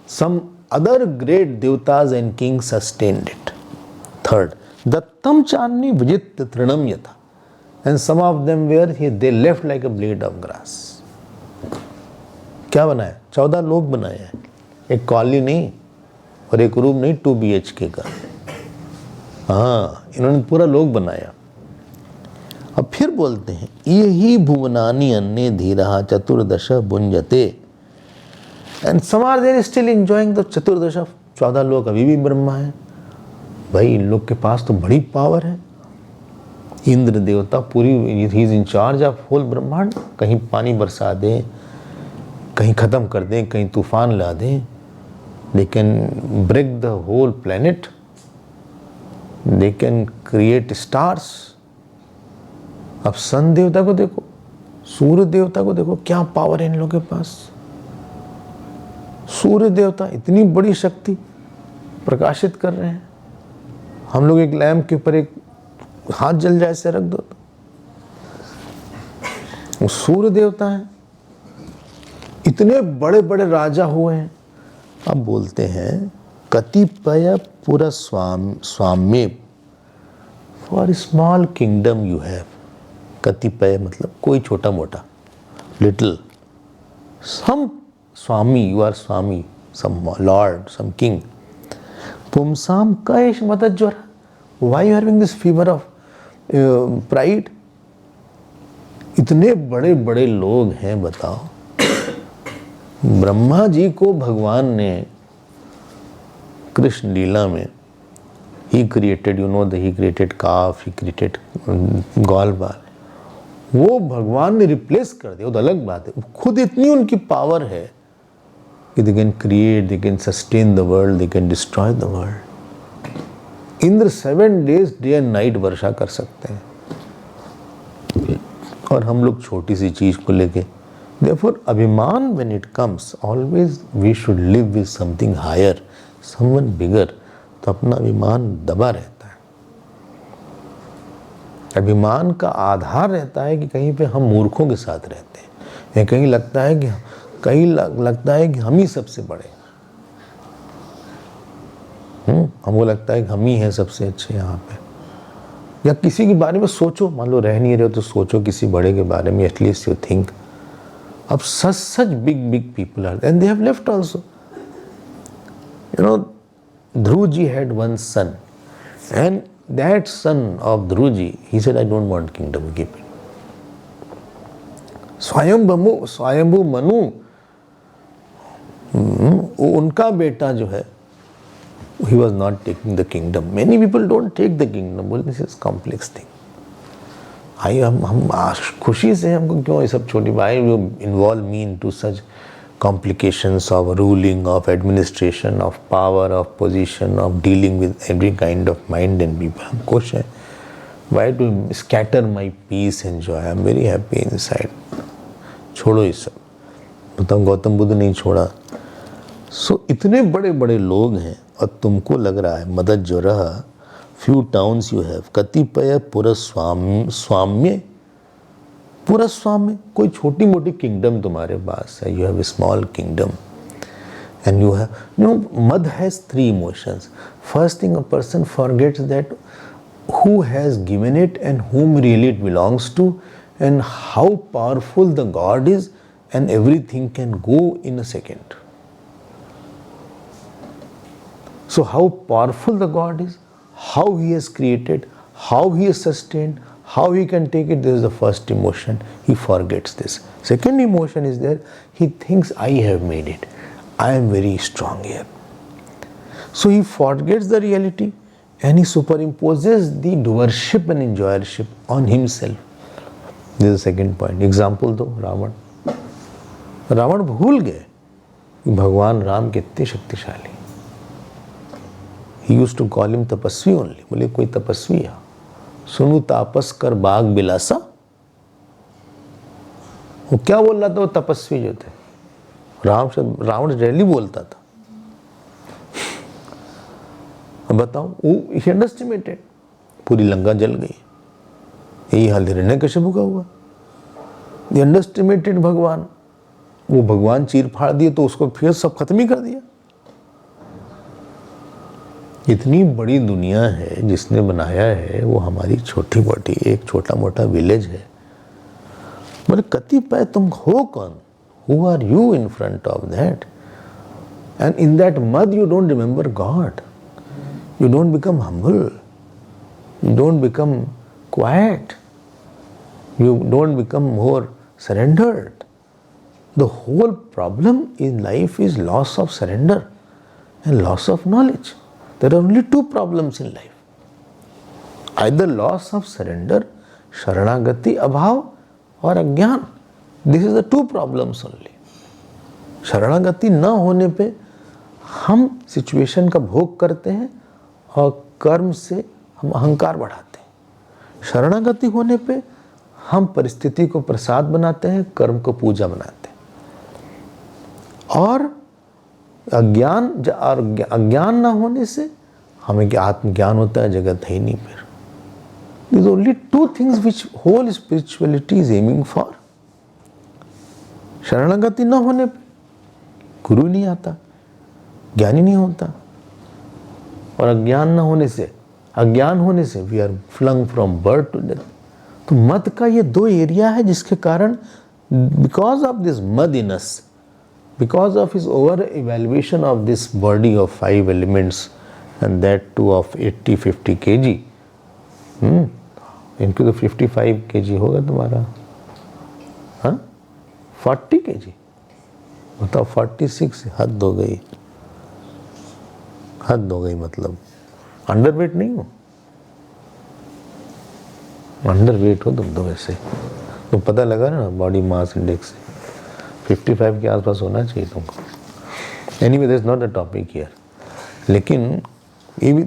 सम अदर ग्रेट देवताज एंड किंग सस्टेन्ड इट। थर्ड, दत्तम चान्य विजित तृणम यथा, and some of them were they left like a blade of grass. क्या बनाया? 14 लोग बनाए हैं, एक कॉलोनी नहीं और एक रूम नहीं, 2 BHK का। हाँ, इन्होंने पूरा लोग बनाया। अब फिर बोलते हैं, यही भुवनानि अन्य धीरा चतुर्दश भुंजते, and some are there still enjoying the चतुर्दश। 14 लोग अभी भी ब्रह्मा है। भाई इन लोग के पास तो बड़ी पावर है। इंद्र देवता पूरी, he is in charge of whole brahmand. कहीं पानी बरसा दें, कहीं ख़त्म कर दें, कहीं तूफान ला दें। They can break the whole planet. They can create stars. अब सन देवता को देखो, सूर्य देवता को देखो, क्या पावर है इन लोगों के पास। सूर्य देवता इतनी बड़ी शक्ति प्रकाशित कर रहे हैं। हम लोग एक लैंप के ऊपर एक हाथ जल जाए से रख दो तो वो सूर्य देवता है। इतने बड़े बड़े राजा हुए हैं। अब बोलते हैं कतिपय पुरा स्वाम्य, for small kingdom you have. कतिपय मतलब कोई छोटा मोटा, little. Some swami, you are swami, some lord, some king. पुंसाम कैश मतज्वर, why you are having this fever of pride. इतने बड़े बड़े लोग हैं, बताओ। ब्रह्मा जी को भगवान ने कृष्ण लीला में he created, you know, he created calf, he created गॉल बार, वो भगवान ने रिप्लेस कर दिया, वो तो अलग बात है। खुद इतनी उनकी पावर है कि they can create, they can sustain the world, they can destroy the world. Indra 7 days day and night वर्षा कर सकते हैं, और हम लोग छोटी सी चीज को लेके, देयरफॉर अभिमान when it comes, always we should live with something higher, someone bigger, तो अपना अभिमान दबा रहता है। अभिमान का आधार रहता है कि कहीं पे हम मूर्खों के साथ रहते हैं, या कहीं लगता है कि हम ही सबसे बड़े, हमको लगता है कि हम ही हैं सबसे अच्छे यहाँ पे। या किसी के बारे में सोचो, मान लो रह नहीं रहे हो तो सोचो किसी बड़े के बारे में, एटलीस्ट यू थिंक। अब such big people are there, and they have left also. You know, Dhruv ji had one son, and that son of Dhruv ji, he said, I don't want kingdom, keep it. स्वयंभू मनु, उनका बेटा जो है, he was not taking the kingdom. Many people don't take the kingdom. बोले this is complex thing. हम खुशी से, हमको क्यों ये सब छोटी, why you involve me into such complications of ruling, of administration, of power, of position, of dealing with every kind of mind and people. हम खुश हैं. Why to scatter my peace and joy? I am very happy inside. छोड़ो ये सब. मतलब गौतम बुद्ध नहीं छोड़ा. सो इतने बड़े बड़े लोग हैं और तुमको लग रहा है मदद जो रहा, few towns you have, कतिपय पुरस्वाम्य, कोई छोटी मोटी किंगडम तुम्हारे पास है, you have a small kingdom, and you have, you know, mad has 3 emotions. First thing, a person forgets that who has given it and whom really it belongs to, and how powerful the God is, and everything can go in a second. So how powerful the God is, how he has created, how he has sustained, how he can take it, this is the first emotion. He forgets this. Second emotion is there, he thinks I have made it, I am very strong here. So he forgets the reality and he superimposes the doership and enjoyership on himself. This is the second point. Example दो, रावण भूल गए कि भगवान राम कितने शक्तिशाली. He used to call him तपस्वी only. बोले कोई तपस्वी है, सुनु तापस कर बाग बिलासा. वो क्या बोल रहा था? वो तपस्वी जो थे, रावण रैली बोलता था. अब बताओ, वो he underestimated. पूरी लंका जल गई. यही हाल हिरण्यकशिपु का हुआ. He underestimated भगवान. वो भगवान चीर फाड़ दिए तो उसको फिर सब खत्म ही कर दिया. इतनी बड़ी दुनिया है जिसने बनाया है, वो हमारी छोटी मोटी एक छोटा मोटा विलेज है. बोले कतिपय तुम हो कौन? Who are you in front of that? And in that mud you don't remember God. You don't become humble. You don't become quiet. You don't become more surrendered. The whole problem in life is loss of surrender and loss of knowledge. There are only 2 problems in life. Either loss of surrender, sharanagati, abhav, or अज्ञान. This is the 2 problems only. शरणागति न होने पे हम situation का भोग करते हैं और कर्म से हम अहंकार बढ़ाते हैं. शरणागति होने पे हम परिस्थिति को प्रसाद बनाते हैं, कर्म को पूजा बनाते हैं. और अज्ञान ना होने से हमें क्या आत्मज्ञान होता है, जगत है ही नहीं. फिर These are only 2 things which whole spirituality is aiming for. शरणागति न होने पे गुरु नहीं आता, ज्ञानी नहीं होता. और अज्ञान न होने से, अज्ञान होने से we are flung from birth to death. तो मद का ये 2 एरिया है जिसके कारण, बिकॉज ऑफ दिस मदीनेस, because of his over evaluation of this body of 5 elements and that too of 80-50 kg. इनकी तो 55 kg होगा तुम्हारा, हाँ 40 kg बताओ. 46 हद हो गई मतलब. अंडरवेट नहीं हो, अंडरवेट हो तुम तो वैसे, तो पता लगा ना बॉडी मास इंडेक्स से 55 के आसपास होना चाहिए तुमको। Anyway that's not a topic here. लेकिन ये भी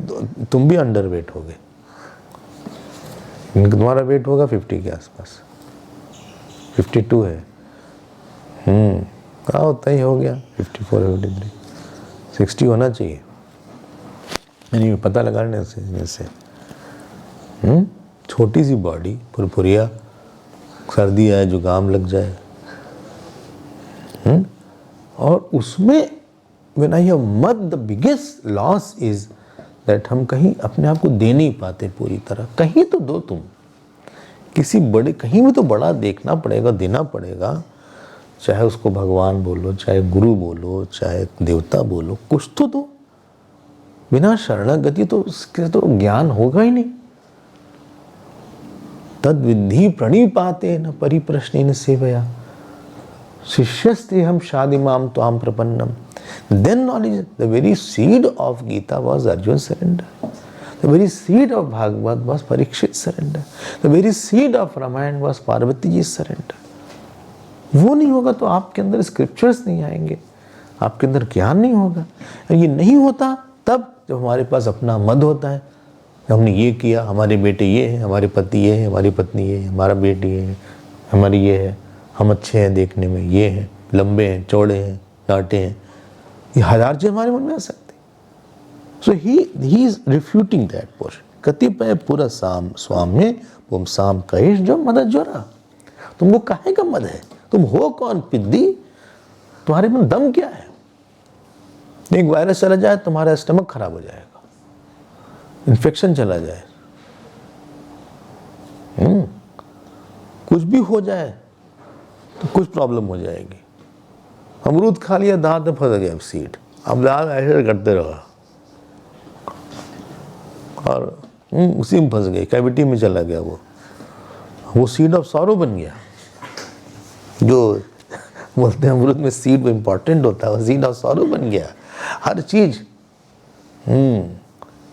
तुम भी अंडरवेट हो गए, तुम्हारा वेट होगा 50 के आसपास, 52 है, कहाँ उतना ही हो गया, 54 53, 60 होना चाहिए। यानी पता लगाने से छोटी सी बॉडी, फुरफुरिया, सर्दी आए जुकाम लग जाए, और उसमें when I have mud, the biggest loss is that हम कहीं अपने आप को दे नहीं पाते पूरी तरह। कहीं तो दो तुम, किसी बड़े, कहीं भी तो बड़ा देखना पड़ेगा, देना पड़ेगा, चाहे उसको भगवान बोलो, चाहे गुरु बोलो, चाहे देवता बोलो, कुछ तो दो। बिना शरणागति तो उसके तो ज्ञान होगा ही नहीं। तद विद्धि प्रणिपाते न परिप्रश्नेन सेवया शिष्यस्ते हम शादिमाम त्वाम प्रपन्नम। Then knowledge, the very seed of Gita was Arjun's surrender. The very seed of Bhagavad was Parikshit's surrender. The very seed of Ramayana was Parvati ji's surrender. वो नहीं होगा तो आपके अंदर स्क्रिप्चर्स नहीं आएंगे, आपके अंदर ज्ञान नहीं होगा। ये नहीं होता तब जब हमारे पास अपना मद होता है, हमने ये किया, हमारे बेटे ये हैं, हमारे पति ये हैं, हमारी पत्नी ये है, हमारा बेटी ये है, हमारी ये है, हम अच्छे हैं देखने में, ये हैं, लंबे हैं, चौड़े हैं, नाटे हैं, ये हजार चीज हमारे मन में आ सकती। सो ही इज रिफ्यूटिंग दैट पोर्शन। कतिपय पुरा साम स्वाम्य पुम साम कहेश जो मदद जोरा। तुमको काहे का मद है, तुम हो कौन पिद्दी, तुम्हारे में दम क्या है। एक वायरस चला जाए तुम्हारा स्टमक खराब हो जाएगा, इन्फेक्शन चला जाए, कुछ भी हो जाए तो कुछ प्रॉब्लम हो जाएगी। अमरूद खा लिया, दांत में फंस गया सीड, अब दांत ऐसे करते रहा और उसी में फंस गई, कैविटी में चला गया, वो सीड ऑफ सॉरो बन गया। जो बोलते हैं अमरूद में सीड इंपॉर्टेंट होता है, वो सीड ऑफ सॉरो बन गया। हर चीज,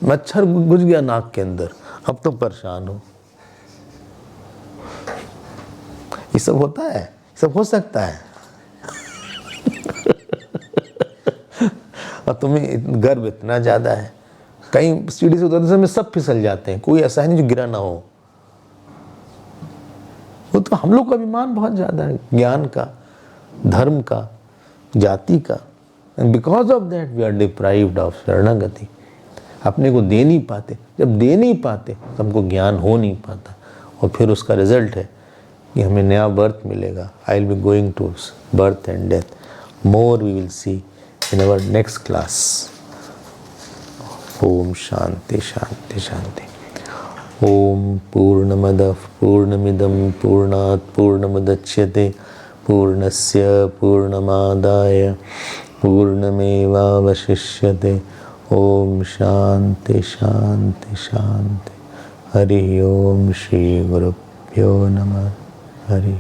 मच्छर घुस गया नाक के अंदर, अब तो परेशान हो। ये सब होता है, सब हो सकता है। और तुम्हें गर्व इतना ज्यादा है, कहीं सीढ़ी से उतरते समय सब फिसल जाते हैं, कोई ऐसा है नहीं जो गिरा ना हो। वो तो हम लोग का अभिमान बहुत ज्यादा है, ज्ञान का, धर्म का, जाति का। And because of that we are deprived of sharanagati. अपने को दे नहीं पाते, जब दे नहीं पाते तो हमको ज्ञान हो नहीं पाता, और फिर उसका रिजल्ट है कि हमें नया बर्थ मिलेगा। I will be going to birth and death, more we will see in our next class. Om Shanti Shanti Shanti. Om Purnamadah Purnamidam Purnat Purnamudachyate Purnasya Purnamadaya Purnamevavashishyate. Om Shanti Shanti Shanti. Hari Om Shri Gurubhyo Namah. Hari Om.